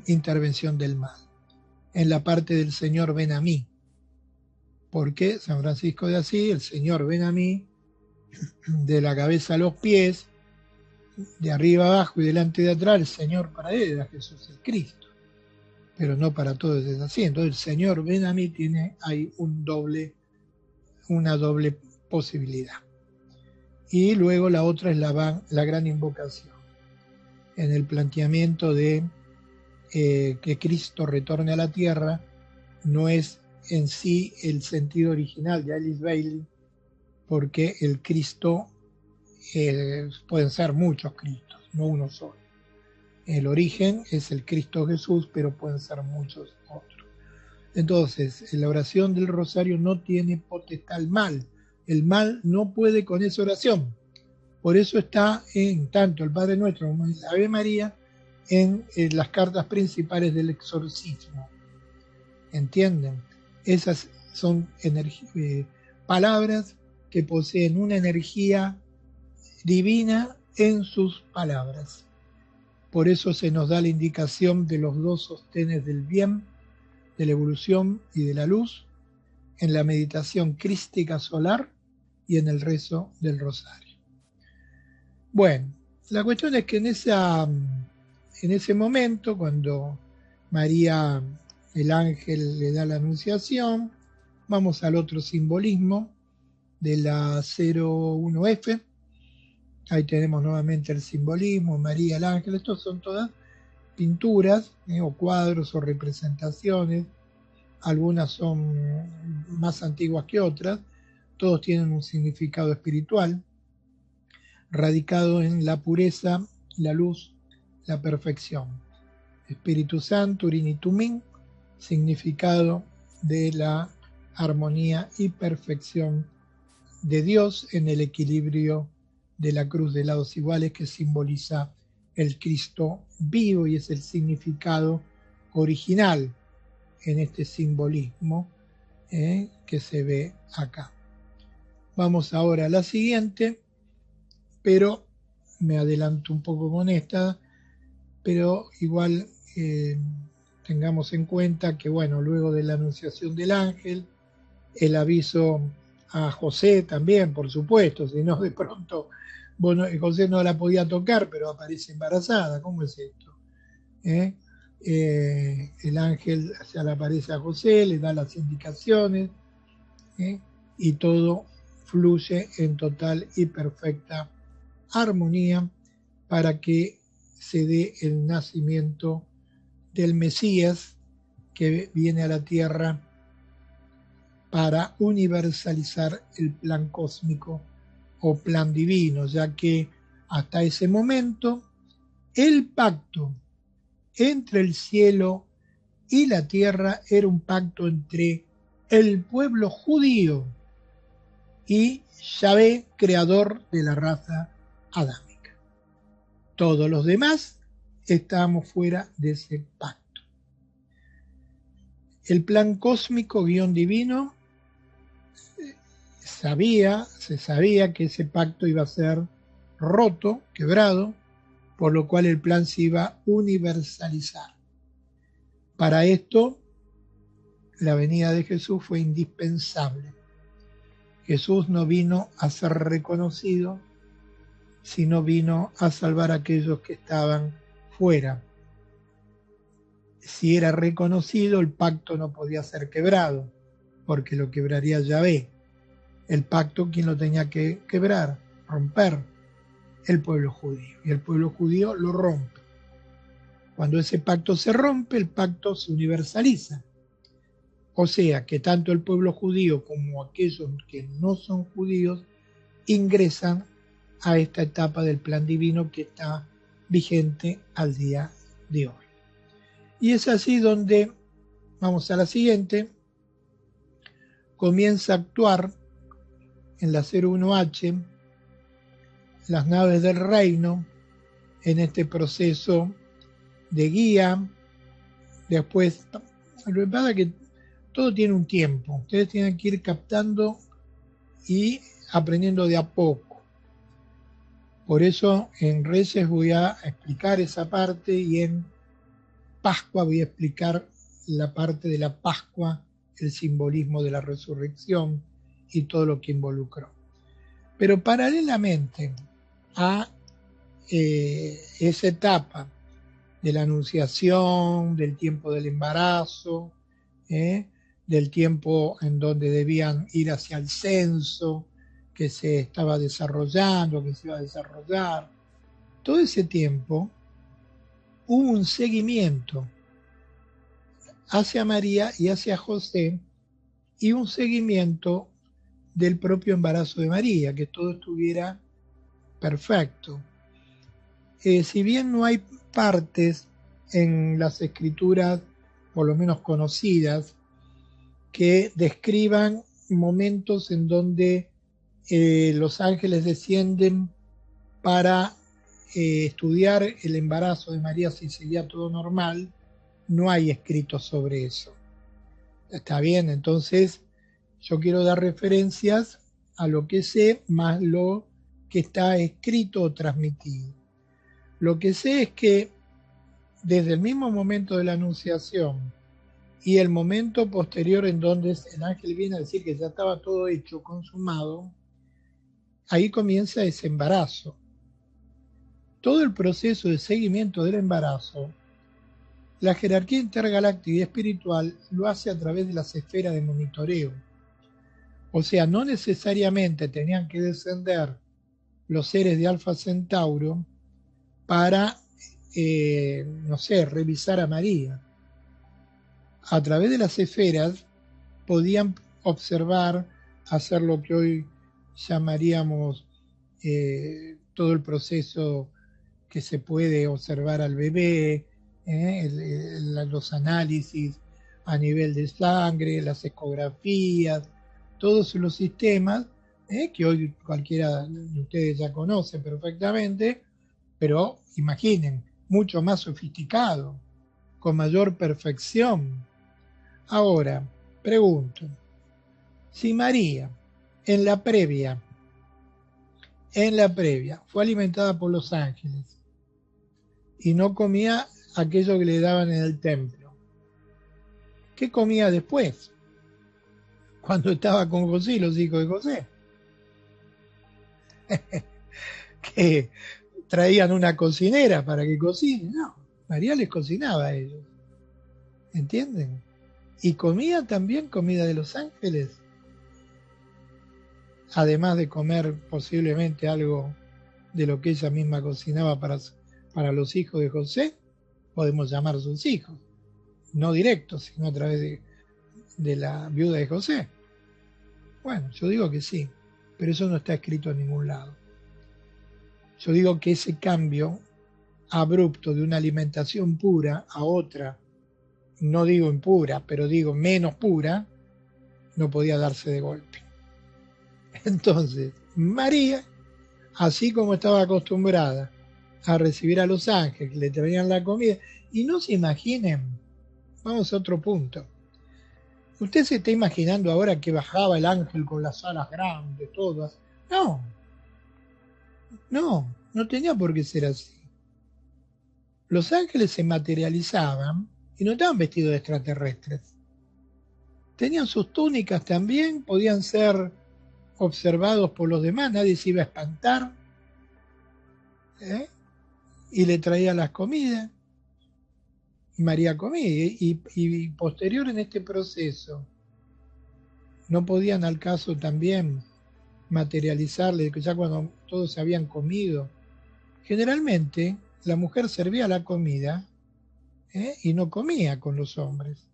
Speaker 1: intervención del mal. En la parte del Señor ven a mí. Porque San Francisco de Asís, el Señor ven a mí, de la cabeza a los pies, de arriba abajo y delante y de atrás, el Señor para él era Jesús el Cristo. Pero no para todos es así. Entonces el Señor ven a mí tiene ahí una doble posibilidad. Y luego la otra es la gran invocación. En el planteamiento de que Cristo retorne a la tierra, no es en sí el sentido original de Alice Bailey, porque el Cristo pueden ser muchos Cristos, no uno solo. El origen es el Cristo Jesús, pero pueden ser muchos otros. Entonces, la oración del rosario no tiene potestad al mal. El mal no puede con esa oración. Por eso está en tanto el Padre Nuestro como en la Ave María en las cartas principales del exorcismo. ¿Entienden? Esas son palabras que poseen una energía divina en sus palabras. Por eso se nos da la indicación de los dos sostenes del bien, de la evolución y de la luz, en la meditación crística solar y en el rezo del rosario. Bueno, la cuestión es que en ese momento, cuando María, el ángel, le da la anunciación, vamos al otro simbolismo de la 01F. Ahí tenemos nuevamente el simbolismo, María, el ángel. Estos son todas pinturas o cuadros o representaciones. Algunas son más antiguas que otras. Todos tienen un significado espiritual, radicado en la pureza, la luz, la perfección. Espíritu Santo, Urini Tumín, significado de la armonía y perfección de Dios en el equilibrio de la cruz de lados iguales, que simboliza el Cristo vivo y es el significado original en este simbolismo que se ve acá. Vamos ahora a la siguiente, pero me adelanto un poco con esta, pero igual tengamos en cuenta que, bueno, luego de la anunciación del ángel, el aviso a José también, por supuesto, si no de pronto, bueno, José no la podía tocar, pero aparece embarazada. ¿Cómo es esto? El ángel se le aparece a José, le da las indicaciones y todo fluye en total y perfecta armonía para que se dé el nacimiento del Mesías que viene a la tierra para universalizar el plan cósmico o plan divino, ya que hasta ese momento el pacto entre el cielo y la tierra era un pacto entre el pueblo judío y Yahvé, creador de la raza adámica. Todos los demás estábamos fuera de ese pacto. El plan cósmico guión divino se sabía que ese pacto iba a ser roto, quebrado, por lo cual el plan se iba a universalizar. Para esto, la venida de Jesús fue indispensable. Jesús no vino a ser reconocido, sino vino a salvar a aquellos que estaban fuera. Si era reconocido, el pacto no podía ser quebrado, porque lo quebraría Yahvé. El pacto, ¿quién lo tenía que quebrar? Romper. El pueblo judío. Y el pueblo judío lo rompe. Cuando ese pacto se rompe, el pacto se universaliza. O sea que tanto el pueblo judío como aquellos que no son judíos ingresan a esta etapa del plan divino que está vigente al día de hoy. Y es así donde, vamos a la siguiente, comienza a actuar en la 01H las naves del reino en este proceso de guía. Después, lo que pasa es que todo tiene un tiempo, ustedes tienen que ir captando y aprendiendo de a poco. Por eso en Reyes voy a explicar esa parte y en Pascua voy a explicar la parte de la Pascua, el simbolismo de la resurrección y todo lo que involucró. Pero paralelamente a esa etapa de la anunciación, del tiempo del embarazo, del tiempo en donde debían ir hacia el censo, que se estaba desarrollando, que se iba a desarrollar, todo ese tiempo hubo un seguimiento hacia María y hacia José y un seguimiento del propio embarazo de María, que todo estuviera perfecto. Si bien no hay partes en las escrituras, por lo menos conocidas, que describan momentos en donde los ángeles descienden para estudiar el embarazo de María si seguía todo normal, no hay escritos sobre eso. Está bien, entonces yo quiero dar referencias a lo que sé más lo que está escrito o transmitido. Lo que sé es que desde el mismo momento de la anunciación y el momento posterior en donde el ángel viene a decir que ya estaba todo hecho, consumado, ahí comienza ese embarazo. Todo el proceso de seguimiento del embarazo, la jerarquía intergaláctica y espiritual lo hace a través de las esferas de monitoreo. O sea, no necesariamente tenían que descender los seres de Alfa Centauro para, no sé, revisar a María. A través de las esferas podían observar, hacer lo que hoy llamaríamos todo el proceso que se puede observar al bebé, los análisis a nivel de sangre, las ecografías, todos los sistemas que hoy cualquiera de ustedes ya conoce perfectamente, pero imaginen, mucho más sofisticado, con mayor perfección. Ahora, pregunto, si María en la previa fue alimentada por los ángeles y no comía aquello que le daban en el templo, ¿qué comía después? Cuando estaba con José y los hijos de José. Que traían una cocinera para que cocine. No, María les cocinaba a ellos. ¿Entienden? Y comía también comida de los ángeles. Además de comer posiblemente algo de lo que ella misma cocinaba para los hijos de José. podemos llamar sus hijos, no directos, sino a través de la viuda de José. Bueno, yo digo que sí, pero eso no está escrito en ningún lado. Yo digo que ese cambio abrupto de una alimentación pura a otra, no digo impura, pero digo menos pura, no podía darse de golpe. Entonces, María, así como estaba acostumbrada a recibir a los ángeles, le traían la comida, y no se imaginen, vamos a otro punto. Usted se está imaginando ahora que bajaba el ángel con las alas grandes, todas. No, no tenía por qué ser así. Los ángeles se materializaban y no estaban vestidos de extraterrestres. Tenían sus túnicas también, podían ser observados por los demás, nadie se iba a espantar, ¿eh? Y le traía las comidas. María comía y posterior en este proceso no podían al caso también materializarle, ya cuando todos se habían comido. Generalmente la mujer servía la comida y no comía con los hombres.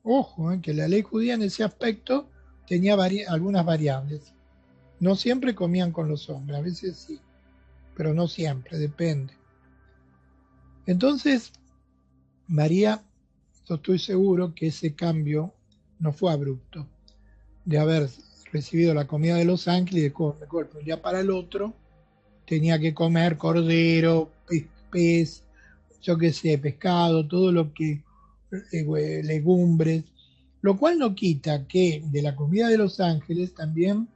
Speaker 1: Ojo, que la ley judía en ese aspecto tenía algunas variables. No siempre comían con los hombres, a veces sí, pero no siempre, depende. Entonces, María, yo estoy seguro que ese cambio no fue abrupto, de haber recibido la comida de los ángeles y de golpe, un día para el otro, tenía que comer cordero, pez, yo qué sé, pescado, todo lo que, legumbres, lo cual no quita que de la comida de los ángeles también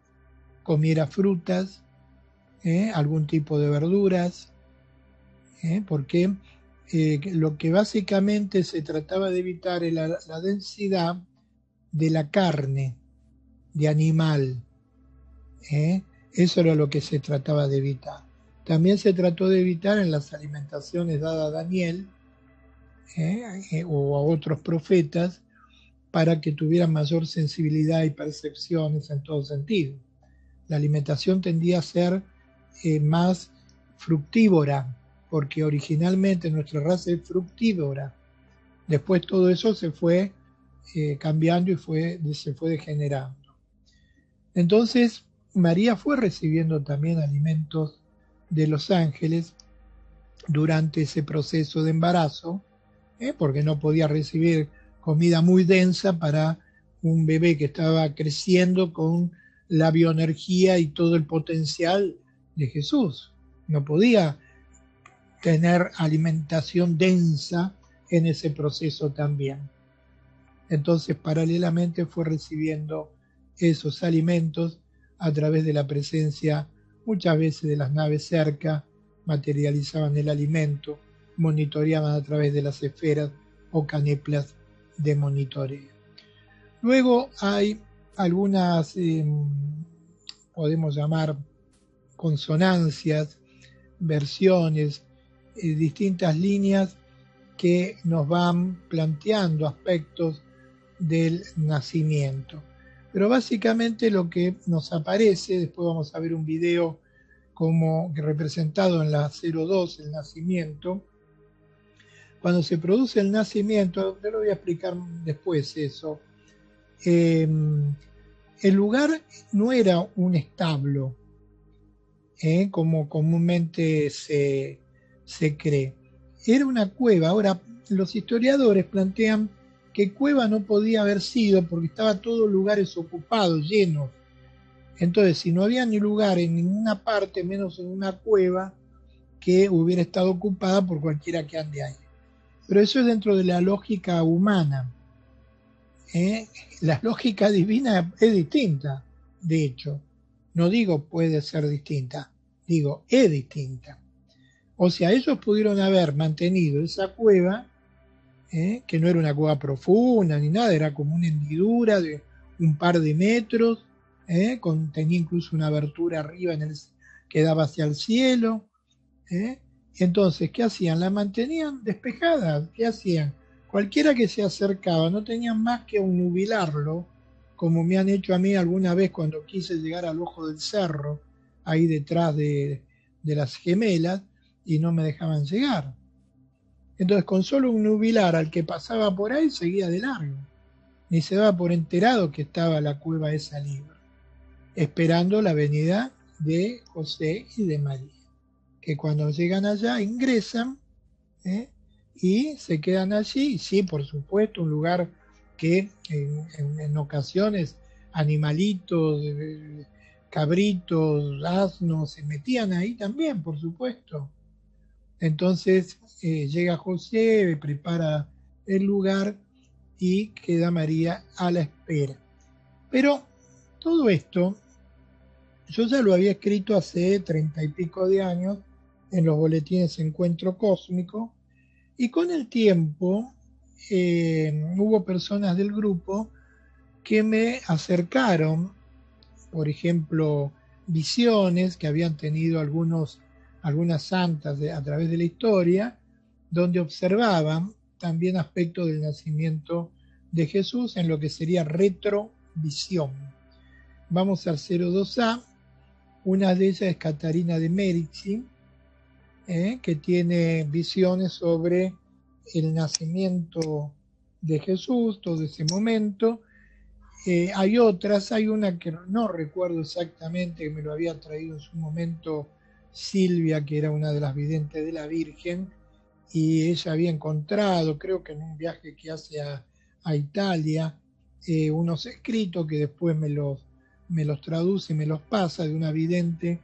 Speaker 1: comiera frutas, algún tipo de verduras, porque lo que básicamente se trataba de evitar era la densidad de la carne, de animal. Eso era lo que se trataba de evitar. También se trató de evitar en las alimentaciones dadas a Daniel o a otros profetas para que tuvieran mayor sensibilidad y percepciones en todo sentido. La alimentación tendía a ser más fructívora, porque originalmente nuestra raza es fructívora. Después todo eso se fue cambiando y se fue degenerando. Entonces, María fue recibiendo también alimentos de los ángeles durante ese proceso de embarazo, porque no podía recibir comida muy densa para un bebé que estaba creciendo con la bioenergía y todo el potencial de Jesús. No podía tener alimentación densa en ese proceso también. Entonces, paralelamente fue recibiendo esos alimentos a través de la presencia muchas veces de las naves cerca, materializaban el alimento, monitoreaban a través de las esferas o caneplas de monitoreo. Luego hay algunas, podemos llamar consonancias, versiones, distintas líneas que nos van planteando aspectos del nacimiento. Pero básicamente lo que nos aparece, después vamos a ver un video como representado en la 02, el nacimiento. Cuando se produce el nacimiento, te lo voy a explicar después eso, el lugar no era un establo, como comúnmente se cree. Era una cueva. Ahora, los historiadores plantean que cueva no podía haber sido porque estaba todos lugares ocupados, llenos. Entonces, si no había ni lugar en ninguna parte, menos en una cueva, que hubiera estado ocupada por cualquiera que ande ahí. Pero eso es dentro de la lógica humana. La lógica divina es distinta, de hecho. No digo puede ser distinta, digo es distinta. O sea, ellos pudieron haber mantenido esa cueva, que no era una cueva profunda ni nada, era como una hendidura de un par de metros, tenía incluso una abertura arriba que daba hacia el cielo. Entonces, ¿qué hacían? La mantenían despejada. ¿Qué hacían? Cualquiera que se acercaba no tenían más que nubilarlo, como me han hecho a mí alguna vez cuando quise llegar al ojo del cerro, ahí detrás de las Gemelas, y no me dejaban llegar. Entonces, con solo un nubilar al que pasaba por ahí, seguía de largo. Ni se daba por enterado que estaba la cueva esa libre, esperando la venida de José y de María, que cuando llegan allá ingresan, ¿eh? Y se quedan allí. Y sí, por supuesto, un lugar que en ocasiones animalitos, cabritos, asnos, se metían ahí también, por supuesto. Entonces llega José, prepara el lugar y queda María a la espera. Pero todo esto yo ya lo había escrito hace 30 y pico de años en los boletines Encuentro Cósmico, y con el tiempo hubo personas del grupo que me acercaron, por ejemplo, visiones que habían tenido algunas santas a través de la historia, donde observaban también aspectos del nacimiento de Jesús en lo que sería retrovisión. Vamos al 02A, una de ellas es Catarina de Medici, que tiene visiones sobre el nacimiento de Jesús, todo ese momento. Hay otras, hay una que no recuerdo exactamente, que me lo había traído en su momento Silvia, que era una de las videntes de la Virgen, y ella había encontrado, creo que en un viaje que hace a Italia, unos escritos que después me los traduce y me los pasa, de una vidente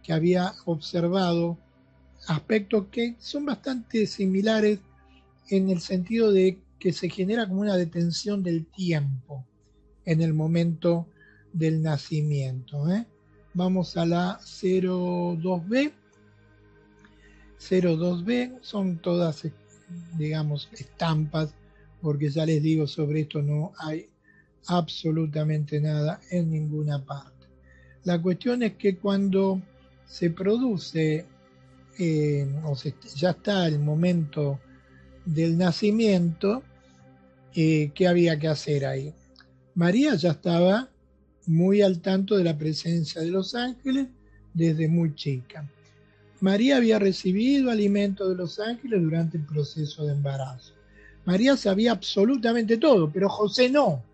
Speaker 1: que había observado aspectos que son bastante similares en el sentido de que se genera como una detención del tiempo en el momento del nacimiento. Vamos a la 02B. 02B son todas, digamos, estampas, porque ya les digo, sobre esto no hay absolutamente nada en ninguna parte. La cuestión es que cuando se produce, ya está el momento del nacimiento, ¿qué había que hacer ahí? María ya estaba muy al tanto de la presencia de los ángeles desde muy chica. María había recibido alimento de los ángeles durante el proceso de embarazo. María sabía absolutamente todo, pero José no.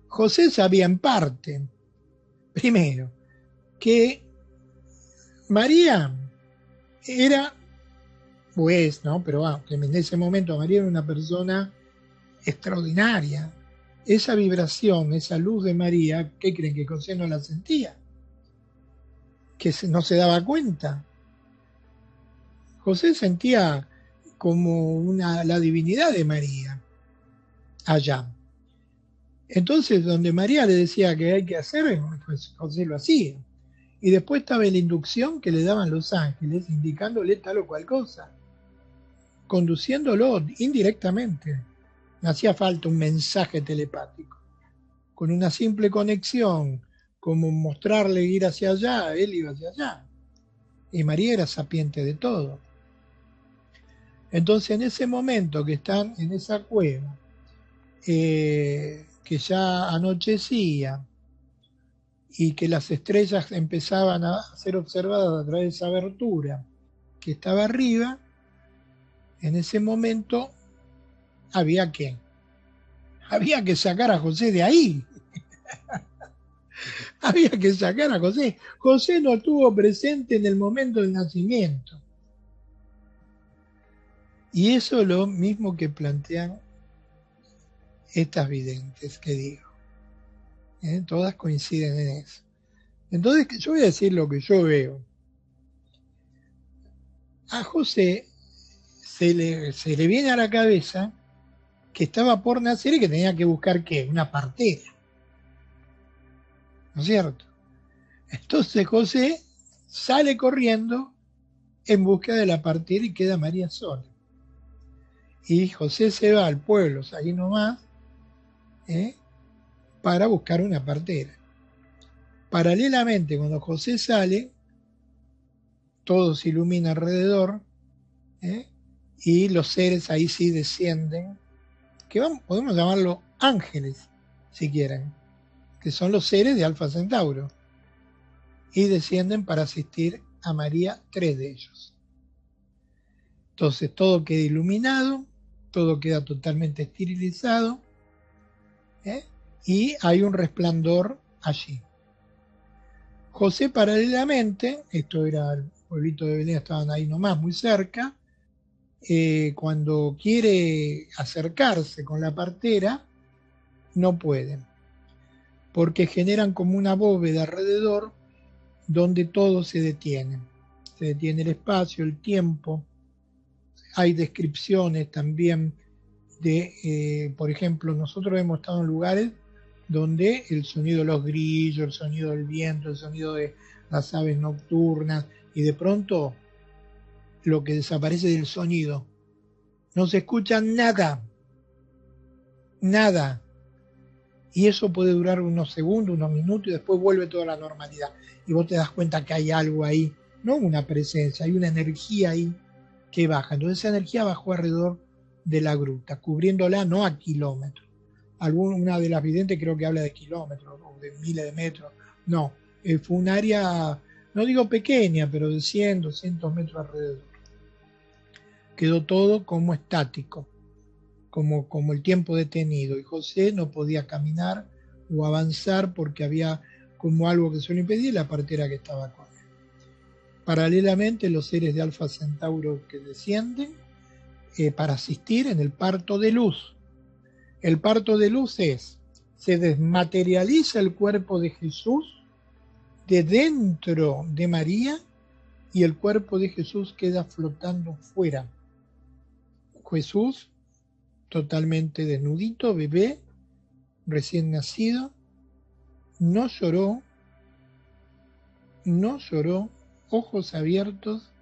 Speaker 1: José sabía en parte, primero, que María era, pues, ¿no? Pero que en ese momento María era una persona extraordinaria. Esa vibración, esa luz de María, ¿qué creen? Que José no la sentía, que no se daba cuenta. José sentía como la divinidad de María allá. Entonces, donde María le decía que hay que hacer, pues José lo hacía. Y después estaba la inducción que le daban los ángeles, indicándole tal o cual cosa, conduciéndolo indirectamente. No hacía falta un mensaje telepático. Con una simple conexión, como mostrarle ir hacia allá, él iba hacia allá. Y María era sapiente de todo. Entonces, en ese momento que están en esa cueva, que ya anochecía y que las estrellas empezaban a ser observadas a través de esa abertura que estaba arriba, en ese momento había que sacar a José de ahí. Había que sacar a José. José no estuvo presente en el momento del nacimiento. Y eso es lo mismo que plantean estas videntes que digo. Todas coinciden en eso. Entonces, yo voy a decir lo que yo veo. A José se le viene a la cabeza que estaba por nacer y que tenía que buscar, ¿qué? Una partera. ¿No es cierto? Entonces José sale corriendo en busca de la partera y queda María sola. Y José se va al pueblo, ahí nomás, para buscar una partera. Paralelamente, cuando José sale, todo se ilumina alrededor, y los seres ahí sí descienden, que podemos llamarlo ángeles, si quieren, que son los seres de Alfa Centauro, y descienden para asistir a María, 3 de ellos. Entonces todo queda iluminado, todo queda totalmente esterilizado, ¿eh? Y hay un resplandor allí. José paralelamente, esto era el pueblito de Belén, estaban ahí nomás, muy cerca, cuando quiere acercarse con la partera, no pueden, porque generan como una bóveda alrededor donde todo se detiene. Se detiene el espacio, el tiempo. Hay descripciones también de, por ejemplo, nosotros hemos estado en lugares donde el sonido de los grillos, el sonido del viento, el sonido de las aves nocturnas, y de pronto lo que desaparece del sonido. No se escucha nada, nada. Y eso puede durar unos segundos, unos minutos, y después vuelve toda la normalidad. Y vos te das cuenta que hay algo ahí, no una presencia, hay una energía ahí que baja. Entonces esa energía bajó alrededor de la gruta, cubriéndola no a kilómetros. Una de las videntes creo que habla de kilómetros o de miles de metros. No, fue un área, no digo pequeña, pero de 100, 200 metros alrededor. Quedó todo como estático, como el tiempo detenido. Y José no podía caminar o avanzar porque había como algo que se lo impedía y la partera que estaba con él. Paralelamente, los seres de Alfa Centauro que descienden para asistir en el parto de luz. El parto de luz se desmaterializa el cuerpo de Jesús de dentro de María y el cuerpo de Jesús queda flotando fuera. Jesús totalmente desnudito, bebé, recién nacido, no lloró, ojos abiertos,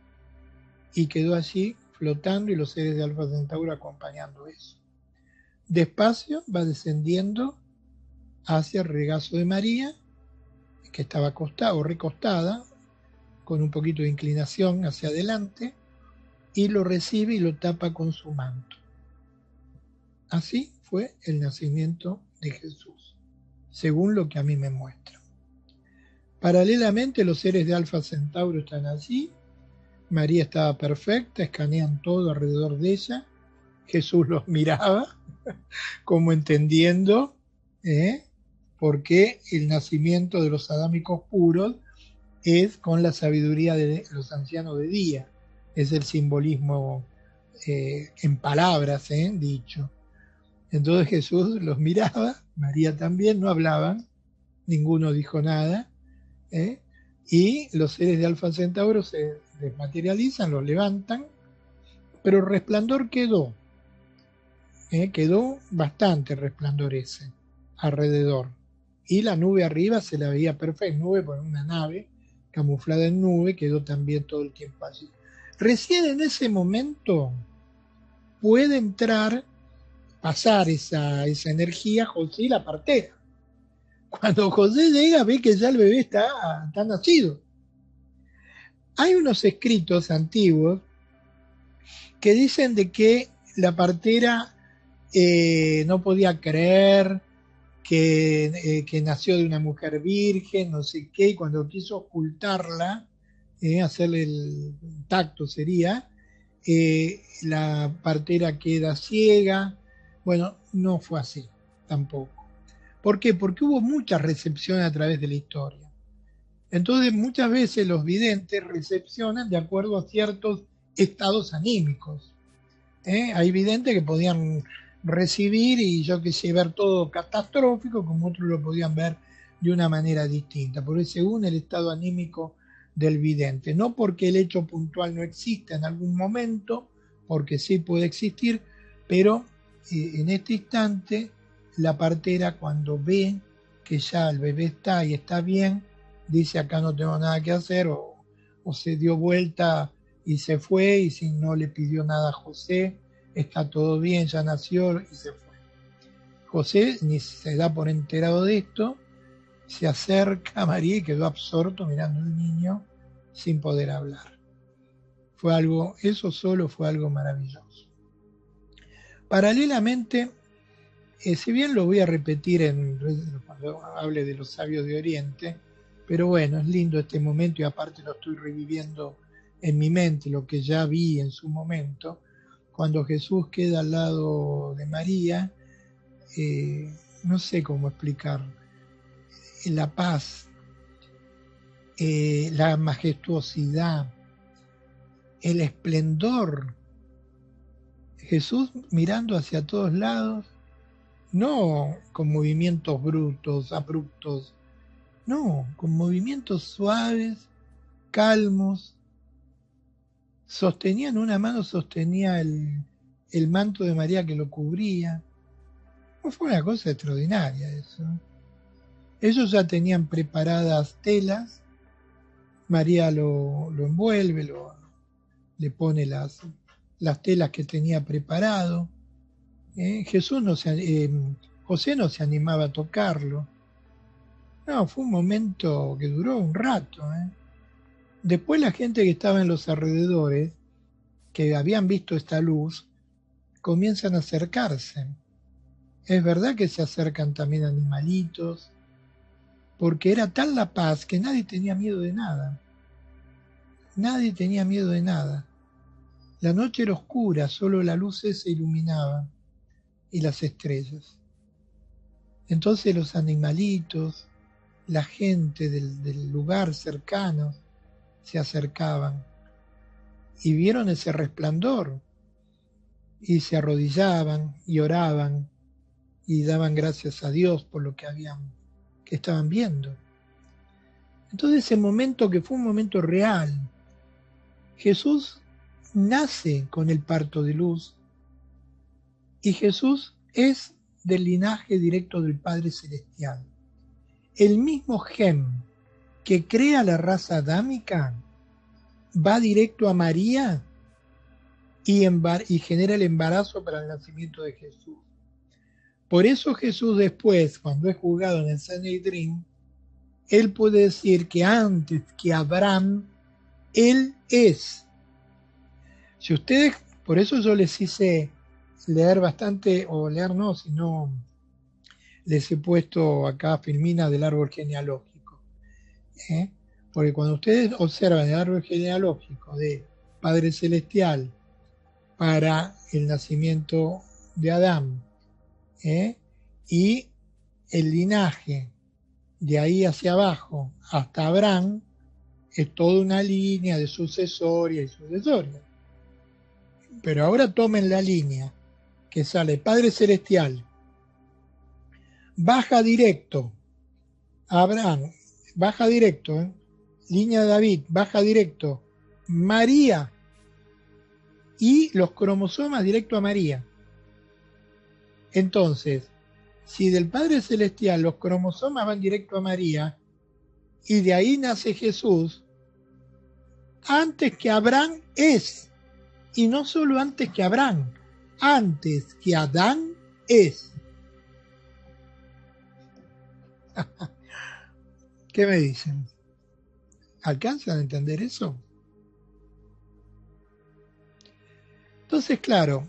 Speaker 1: y quedó allí flotando y los seres de Alfa Centauro acompañando eso. Despacio va descendiendo hacia el regazo de María, que estaba acostada o recostada, con un poquito de inclinación hacia adelante, y lo recibe y lo tapa con su manto. Así fue el nacimiento de Jesús, según lo que a mí me muestra. Paralelamente los seres de Alfa Centauro están allí, María estaba perfecta, escanean todo alrededor de ella, Jesús los miraba como entendiendo por qué el nacimiento de los adámicos puros es con la sabiduría de los ancianos de día, es el simbolismo en palabras dicho. Entonces Jesús los miraba, María también, no hablaban, ninguno dijo nada, y los seres de Alfa Centauro se desmaterializan, los levantan, pero el resplandor quedó, quedó bastante resplandor ese alrededor, y la nube arriba se la veía perfecta, nube por una nave camuflada en nube, quedó también todo el tiempo allí. Recién en ese momento puede entrar, pasar esa energía José y la partera. Cuando José llega ve que ya el bebé está nacido. Hay unos escritos antiguos que dicen de que la partera no podía creer que nació de una mujer virgen, no sé qué, y cuando quiso ocultarla, hacerle el tacto sería, la partera queda ciega. Bueno, no fue así tampoco. ¿Por qué? Porque hubo muchas recepciones a través de la historia. Entonces muchas veces los videntes recepcionan de acuerdo a ciertos estados anímicos. Hay videntes que podían recibir y yo que sé, ver todo catastrófico, como otros lo podían ver de una manera distinta, porque según el estado anímico del vidente, no porque el hecho puntual no exista en algún momento, porque sí puede existir, pero en este instante la partera cuando ve que ya el bebé está y está bien, dice acá no tengo nada que hacer, o se dio vuelta y se fue, y si no le pidió nada a José, está todo bien, ya nació y se fue. José ni se da por enterado de esto, se acerca a María y quedó absorto mirando al niño sin poder hablar. Eso solo fue algo maravilloso. Paralelamente, si bien lo voy a repetir cuando hable de los sabios de Oriente, pero bueno, es lindo este momento y aparte lo estoy reviviendo en mi mente lo que ya vi en su momento, cuando Jesús queda al lado de María, no sé cómo explicar, la paz, la majestuosidad, el esplendor. Jesús mirando hacia todos lados, no con movimientos brutos, abruptos, no, con movimientos suaves, calmos. Sostenía en una mano, sostenía el manto de María que lo cubría. Fue una cosa extraordinaria eso. Ellos ya tenían preparadas telas, María lo envuelve, le pone las telas que tenía preparado. José no se animaba a tocarlo. No, fue un momento que duró un rato. Después la gente que estaba en los alrededores, que habían visto esta luz, comienzan a acercarse. Es verdad que se acercan también animalitos, porque era tal la paz que nadie tenía miedo de nada. Nadie tenía miedo de nada. La noche era oscura, solo la luz se iluminaba y las estrellas. Entonces los animalitos, la gente del lugar cercano, se acercaban y vieron ese resplandor y se arrodillaban y oraban y daban gracias a Dios por lo que estaban viendo. Entonces ese momento, que fue un momento real, Jesús nace con el parto de luz y Jesús es del linaje directo del Padre Celestial. El mismo gen que crea la raza adámica va directo a María y genera el embarazo para el nacimiento de Jesús. Por eso Jesús después, cuando es juzgado en el Sanedrín, él puede decir que antes que Abraham, él es. Si ustedes, por eso yo les hice leer bastante, o leer no, sino les he puesto acá filminas del árbol genealógico. Porque cuando ustedes observan el árbol genealógico de Padre Celestial para el nacimiento de Adán, y el linaje de ahí hacia abajo hasta Abraham, es toda una línea de sucesoria y sucesoria. Pero ahora tomen la línea que sale Padre Celestial, baja directo Abraham, baja directo, línea de David, baja directo María, y los cromosomas directo a María. Entonces, si del Padre Celestial los cromosomas van directo a María, y de ahí nace Jesús, antes que Abraham es, y no solo antes que Abraham, antes que Adán es. ¿Qué me dicen? ¿Alcanzan a entender eso? Entonces, claro,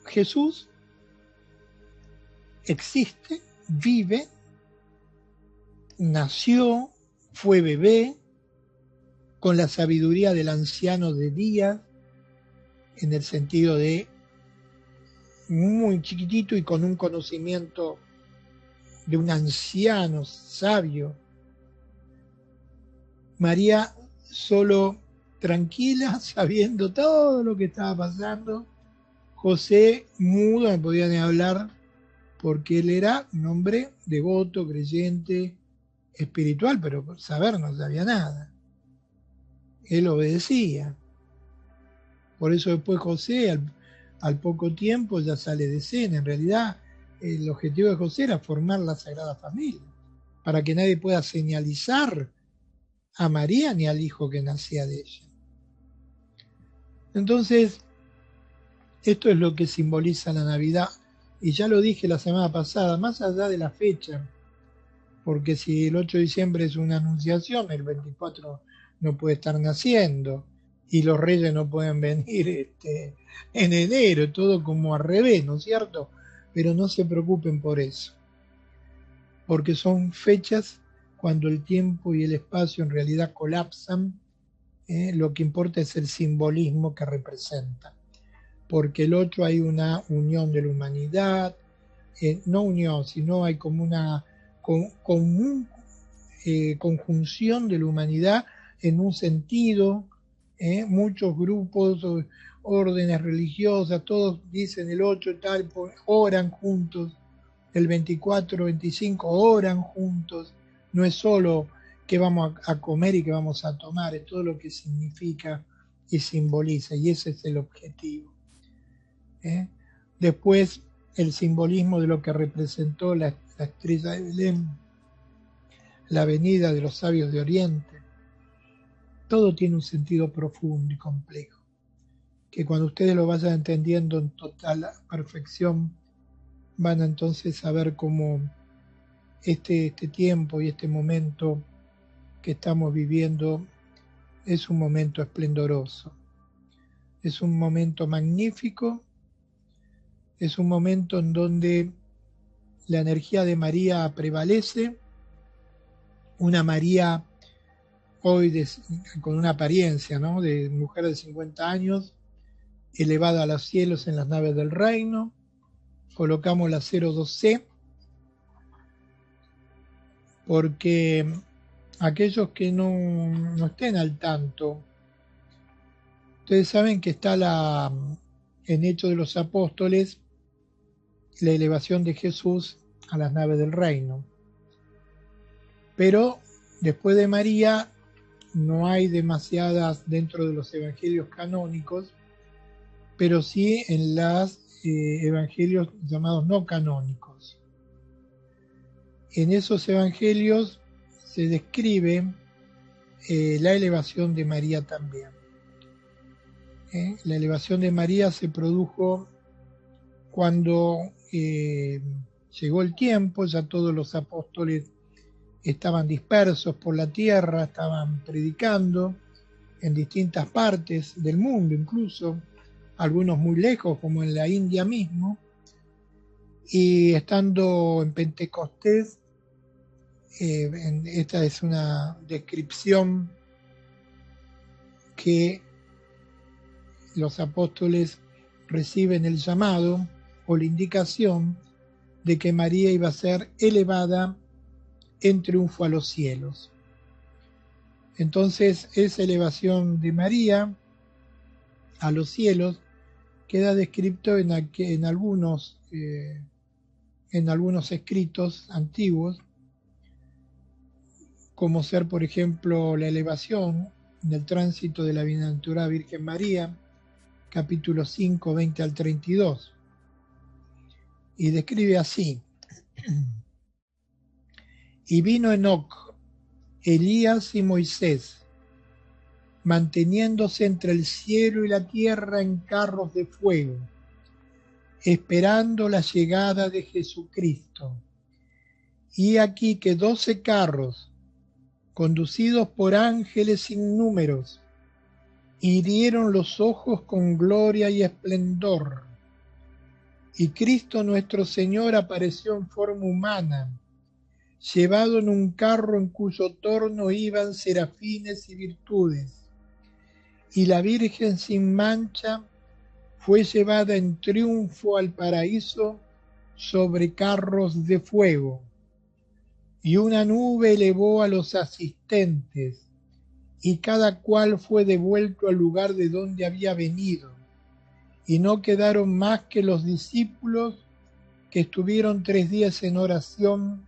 Speaker 1: Jesús existe, vive, nació, fue bebé, con la sabiduría del anciano de Días, en el sentido de muy chiquitito y con un conocimiento de un anciano sabio. María solo tranquila, sabiendo todo lo que estaba pasando. José mudo, no podía ni hablar, porque él era un hombre devoto, creyente, espiritual, pero por saber no sabía nada. Él obedecía. Por eso después José, al poco tiempo, ya sale de escena. En realidad, el objetivo de José era formar la Sagrada Familia, para que nadie pueda señalizar a María ni al hijo que nacía de ella. Entonces, esto es lo que simboliza la Navidad. Y ya lo dije la semana pasada, más allá de la fecha, porque si el 8 de diciembre es una anunciación, el 24 no puede estar naciendo, y los reyes no pueden venir en enero, todo como al revés, ¿no es cierto? Pero no se preocupen por eso, porque son fechas cuando el tiempo y el espacio en realidad colapsan Lo que importa es el simbolismo que representa, porque el 8 hay una unión de la humanidad, no unión, sino hay como una conjunción de la humanidad en un sentido, muchos grupos, órdenes religiosas, todos dicen el 8 y tal, oran juntos, el 24, 25 oran juntos, no es solo qué vamos a comer y qué vamos a tomar, es todo lo que significa y simboliza, y ese es el objetivo. Después, el simbolismo de lo que representó la estrella de Belén, la venida de los sabios de Oriente, todo tiene un sentido profundo y complejo, que cuando ustedes lo vayan entendiendo en total perfección, van a entonces a ver cómo este tiempo y este momento que estamos viviendo es un momento esplendoroso, es un momento magnífico, es un momento en donde la energía de María prevalece, una María hoy con una apariencia, ¿no?, de mujer de 50 años, elevada a los cielos en las naves del reino. Colocamos la 02C porque aquellos que no estén al tanto, ustedes saben que está en Hechos de los Apóstoles la elevación de Jesús a las naves del reino. Pero después de María no hay demasiadas dentro de los evangelios canónicos, pero sí en los evangelios llamados no canónicos. En esos evangelios se describe la elevación de María también. La elevación de María se produjo cuando llegó el tiempo, ya todos los apóstoles estaban dispersos por la tierra, estaban predicando en distintas partes del mundo, incluso algunos muy lejos, como en la India mismo, y estando en Pentecostés, esta es una descripción que los apóstoles reciben el llamado o la indicación de que María iba a ser elevada en triunfo a los cielos. Entonces, esa elevación de María a los cielos queda descrito en algunos escritos antiguos, como ser, por ejemplo, la elevación en el tránsito de la bienaventurada Virgen María, capítulo 5, 20 al 32. Y describe así: y vino Enoc, Elías y Moisés, manteniéndose entre el cielo y la tierra en carros de fuego, esperando la llegada de Jesucristo. Y aquí que 12 carros, conducidos por ángeles sin números, hirieron los ojos con gloria y esplendor. Y Cristo nuestro Señor apareció en forma humana, llevado en un carro en cuyo torno iban serafines y virtudes. Y la Virgen sin mancha fue llevada en triunfo al paraíso sobre carros de fuego. Y una nube elevó a los asistentes, y cada cual fue devuelto al lugar de donde había venido. Y no quedaron más que los discípulos que estuvieron 3 días en oración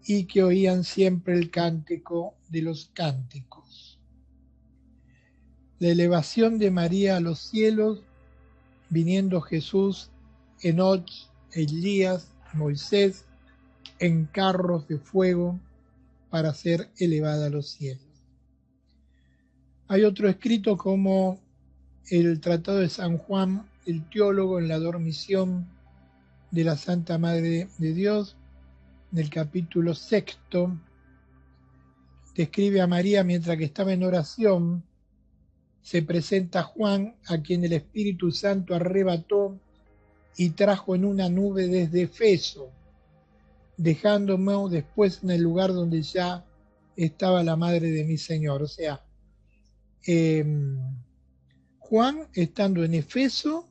Speaker 1: y que oían siempre el cántico de los cánticos. La elevación de María a los cielos, viniendo Jesús, Enoc, Elías, Moisés, en carros de fuego para ser elevada a los cielos. Hay otro escrito como el Tratado de San Juan, el teólogo, en la dormición de la Santa Madre de Dios, en el capítulo 6, describe a María mientras que estaba en oración. Se presenta Juan, a quien el Espíritu Santo arrebató y trajo en una nube desde Efeso, dejándome después en el lugar donde ya estaba la madre de mi Señor. O sea, Juan, estando en Efeso,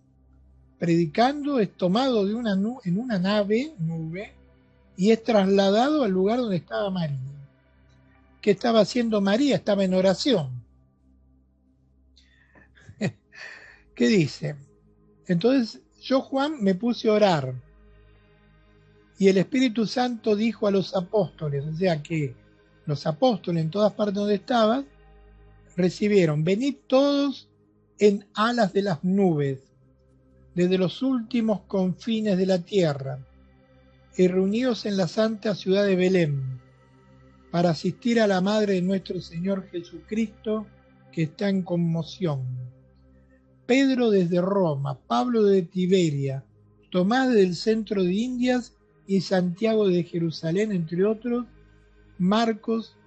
Speaker 1: predicando, es tomado de en una nube, y es trasladado al lugar donde estaba María. ¿Qué estaba haciendo María? Estaba en oración. ¿Qué dice? Entonces yo, Juan, me puse a orar, y el Espíritu Santo dijo a los apóstoles, o sea que los apóstoles en todas partes donde estaban, recibieron: venid todos en alas de las nubes, desde los últimos confines de la tierra, y reunidos en la santa ciudad de Belén, para asistir a la madre de nuestro Señor Jesucristo, que está en conmoción. Pedro desde Roma, Pablo de Tiberia, Tomás del centro de Indias y Santiago de Jerusalén, entre otros, Marcos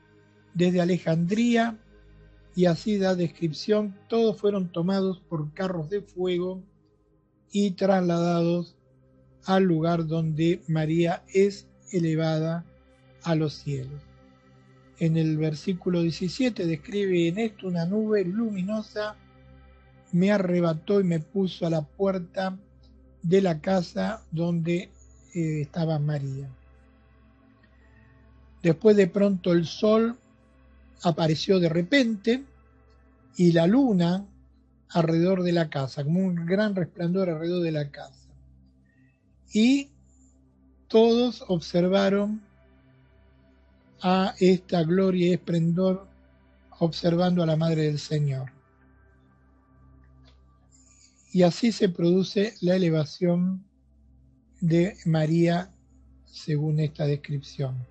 Speaker 1: desde Alejandría, y así da descripción. Todos fueron tomados por carros de fuego y trasladados al lugar donde María es elevada a los cielos. En el versículo 17 describe: en esto una nube luminosa me arrebató y me puso a la puerta de la casa donde estaba María. Después de pronto el sol apareció de repente y la luna alrededor de la casa, como un gran resplandor alrededor de la casa. Y todos observaron a esta gloria y esplendor, observando a la Madre del Señor. Y así se produce la elevación de María según esta descripción.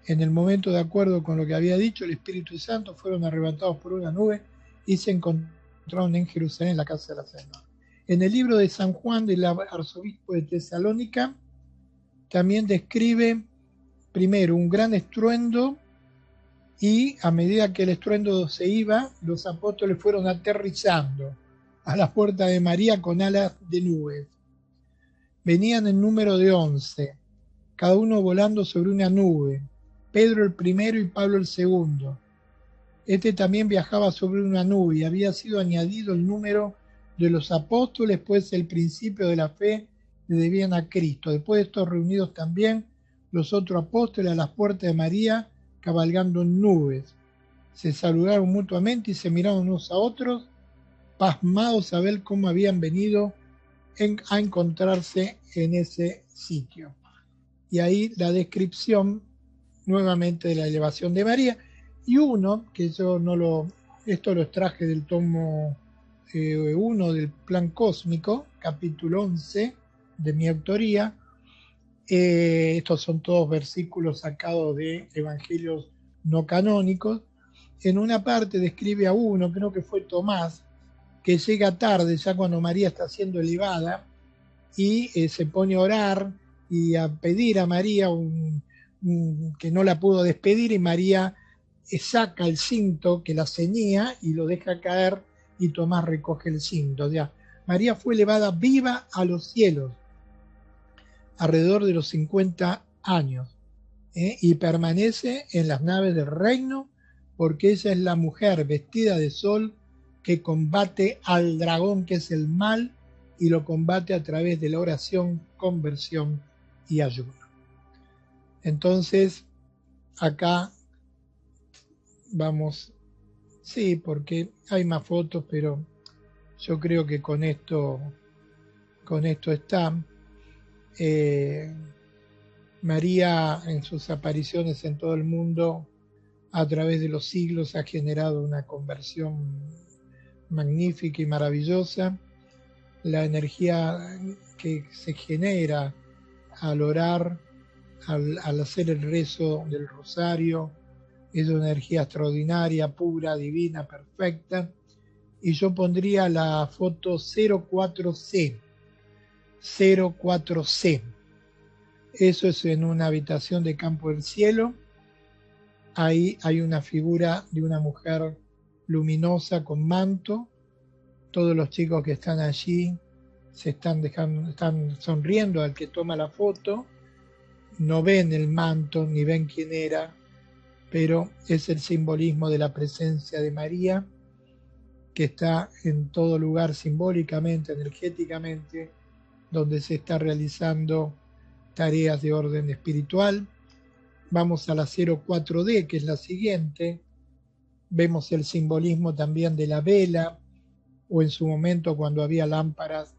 Speaker 1: En el momento, de acuerdo con lo que había dicho, el Espíritu Santo, fueron arrebatados por una nube y se encontraron en Jerusalén, en la casa de la Señora. En el libro de San Juan, del arzobispo de Tesalónica, también describe primero un gran estruendo, y a medida que el estruendo se iba, los apóstoles fueron aterrizando a la puerta de María con alas de nubes. Venían en número de 11, cada uno volando sobre una nube, Pedro el primero y Pablo el segundo. Este también viajaba sobre una nube, y había sido añadido el número de los apóstoles, pues el principio de la fe le debían a Cristo. Después de estos reunidos también los otros apóstoles a las puertas de María, cabalgando en nubes. Se saludaron mutuamente y se miraron unos a otros, pasmados a ver cómo habían venido a encontrarse en ese sitio. Y ahí la descripción nuevamente de la elevación de María. Y uno, que yo esto lo extraje del tomo 1 del Plan Cósmico, capítulo 11, de mi autoría. Estos son todos versículos sacados de evangelios no canónicos. En una parte describe a uno, creo que fue Tomás, que llega tarde, ya cuando María está siendo elevada, y se pone a orar y a pedir a María que no la pudo despedir, y María saca el cinto que la ceñía y lo deja caer, y Tomás recoge el cinto. O sea, María fue elevada viva a los cielos alrededor de los 50 años, y permanece en las naves del reino, porque ella es la mujer vestida de sol que combate al dragón, que es el mal, y lo combate a través de la oración, conversión y ayuno. Entonces, acá vamos, sí, porque hay más fotos, pero yo creo que con esto está. María, en sus apariciones en todo el mundo, a través de los siglos, ha generado una conversión magnífica y maravillosa. La energía que se genera al orar, al hacer el rezo del rosario, es una energía extraordinaria, pura, divina, perfecta. Y yo pondría la foto 04C. 04C. Eso es en una habitación de Campo del Cielo. Ahí hay una figura de una mujer luminosa con manto. Todos los chicos que están allí están sonriendo al que toma la foto. No ven el manto ni ven quién era, pero es el simbolismo de la presencia de María, que está en todo lugar simbólicamente, energéticamente, donde se está realizando tareas de orden espiritual. Vamos a la 04D, que es la siguiente. Vemos el simbolismo también de la vela, o en su momento cuando había lámparas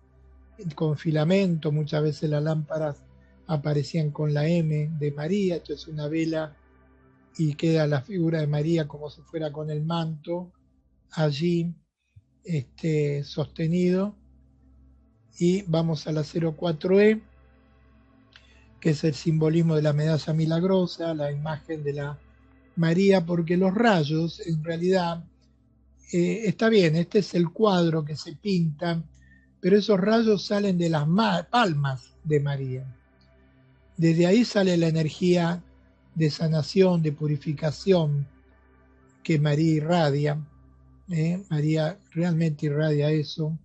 Speaker 1: con filamento, muchas veces las lámparas aparecían con la M de María. Esto es una vela y queda la figura de María como si fuera con el manto allí sostenido. Y vamos a la 04E, que es el simbolismo de la medalla milagrosa, la imagen de la María, porque los rayos, en realidad, está bien, este es el cuadro que se pinta, pero esos rayos salen de las palmas de María. Desde ahí sale la energía de sanación, de purificación que María irradia. María realmente irradia eso.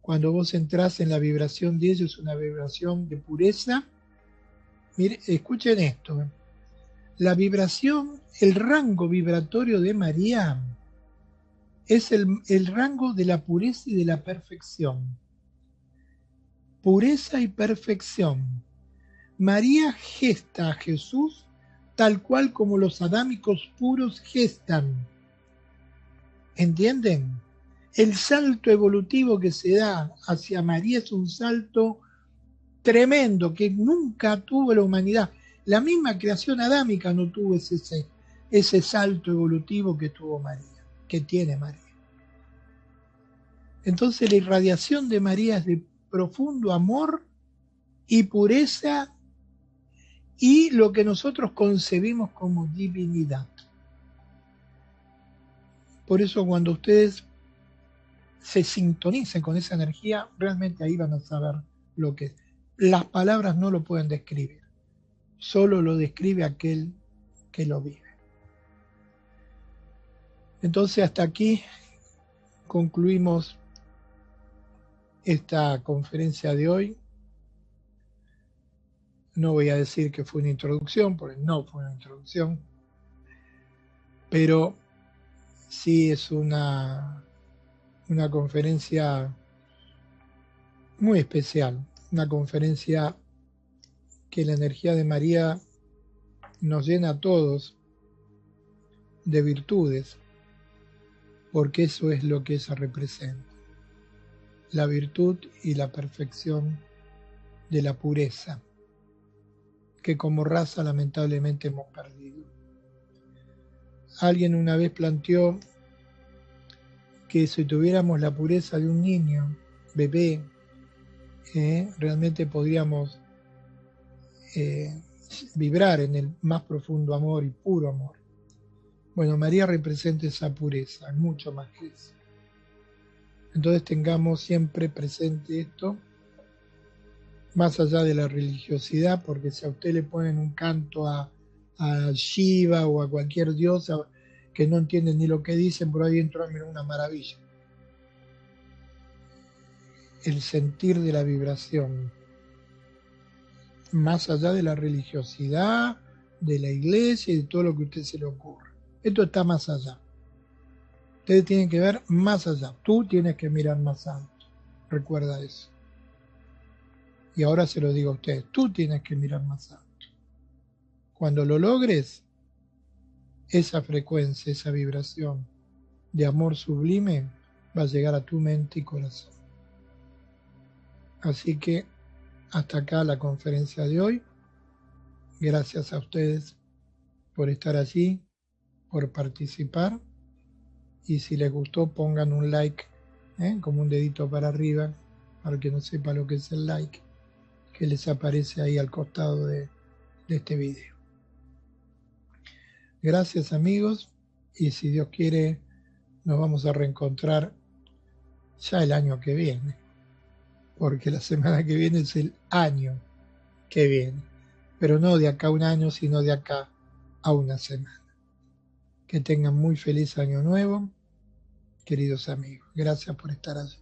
Speaker 1: Cuando vos entrás en la vibración de ella, es una vibración de pureza. Mire, escuchen esto. La vibración, el rango vibratorio de María es el rango de la pureza y de la perfección. Pureza y perfección. María gesta a Jesús tal cual como los adámicos puros gestan. ¿Entienden? El salto evolutivo que se da hacia María es un salto tremendo que nunca tuvo la humanidad. La misma creación adámica no tuvo ese salto evolutivo que tuvo María, que tiene María. Entonces la irradiación de María es de profundo amor y pureza y lo que nosotros concebimos como divinidad. Por eso cuando ustedes se sintonicen con esa energía, realmente ahí van a saber lo que es. Las palabras no lo pueden describir, solo lo describe aquel que lo vive. Entonces hasta aquí concluimos esta conferencia de hoy. No voy a decir que fue una introducción, porque no fue una introducción, pero sí es una conferencia muy especial, una conferencia que la energía de María nos llena a todos de virtudes, porque eso es lo que ella representa, la virtud y la perfección de la pureza, que como raza lamentablemente hemos perdido. Alguien una vez planteó que si tuviéramos la pureza de un niño, bebé, realmente podríamos vibrar en el más profundo amor y puro amor. Bueno, María representa esa pureza, mucho más que eso. Entonces tengamos siempre presente esto, más allá de la religiosidad, porque si a usted le ponen un canto a Shiva o a cualquier diosa que no entienden ni lo que dicen, por ahí dentro hay una maravilla. El sentir de la vibración, más allá de la religiosidad, de la iglesia y de todo lo que a usted se le ocurra. Esto está más allá. Ustedes tienen que ver más allá. Tú tienes que mirar más alto. Recuerda eso. Y ahora se lo digo a ustedes. Tú tienes que mirar más alto. Cuando lo logres, esa frecuencia, esa vibración de amor sublime va a llegar a tu mente y corazón. Así que hasta acá la conferencia de hoy. Gracias a ustedes por estar allí, por participar. Y si les gustó, pongan un like, como un dedito para arriba, para que no sepa lo que es el like, que les aparece ahí al costado de este video. Gracias amigos, y si Dios quiere, nos vamos a reencontrar ya el año que viene, porque la semana que viene es el año que viene, pero no de acá a un año, sino de acá a una semana. Que tengan muy feliz año nuevo, queridos amigos. Gracias por estar allí.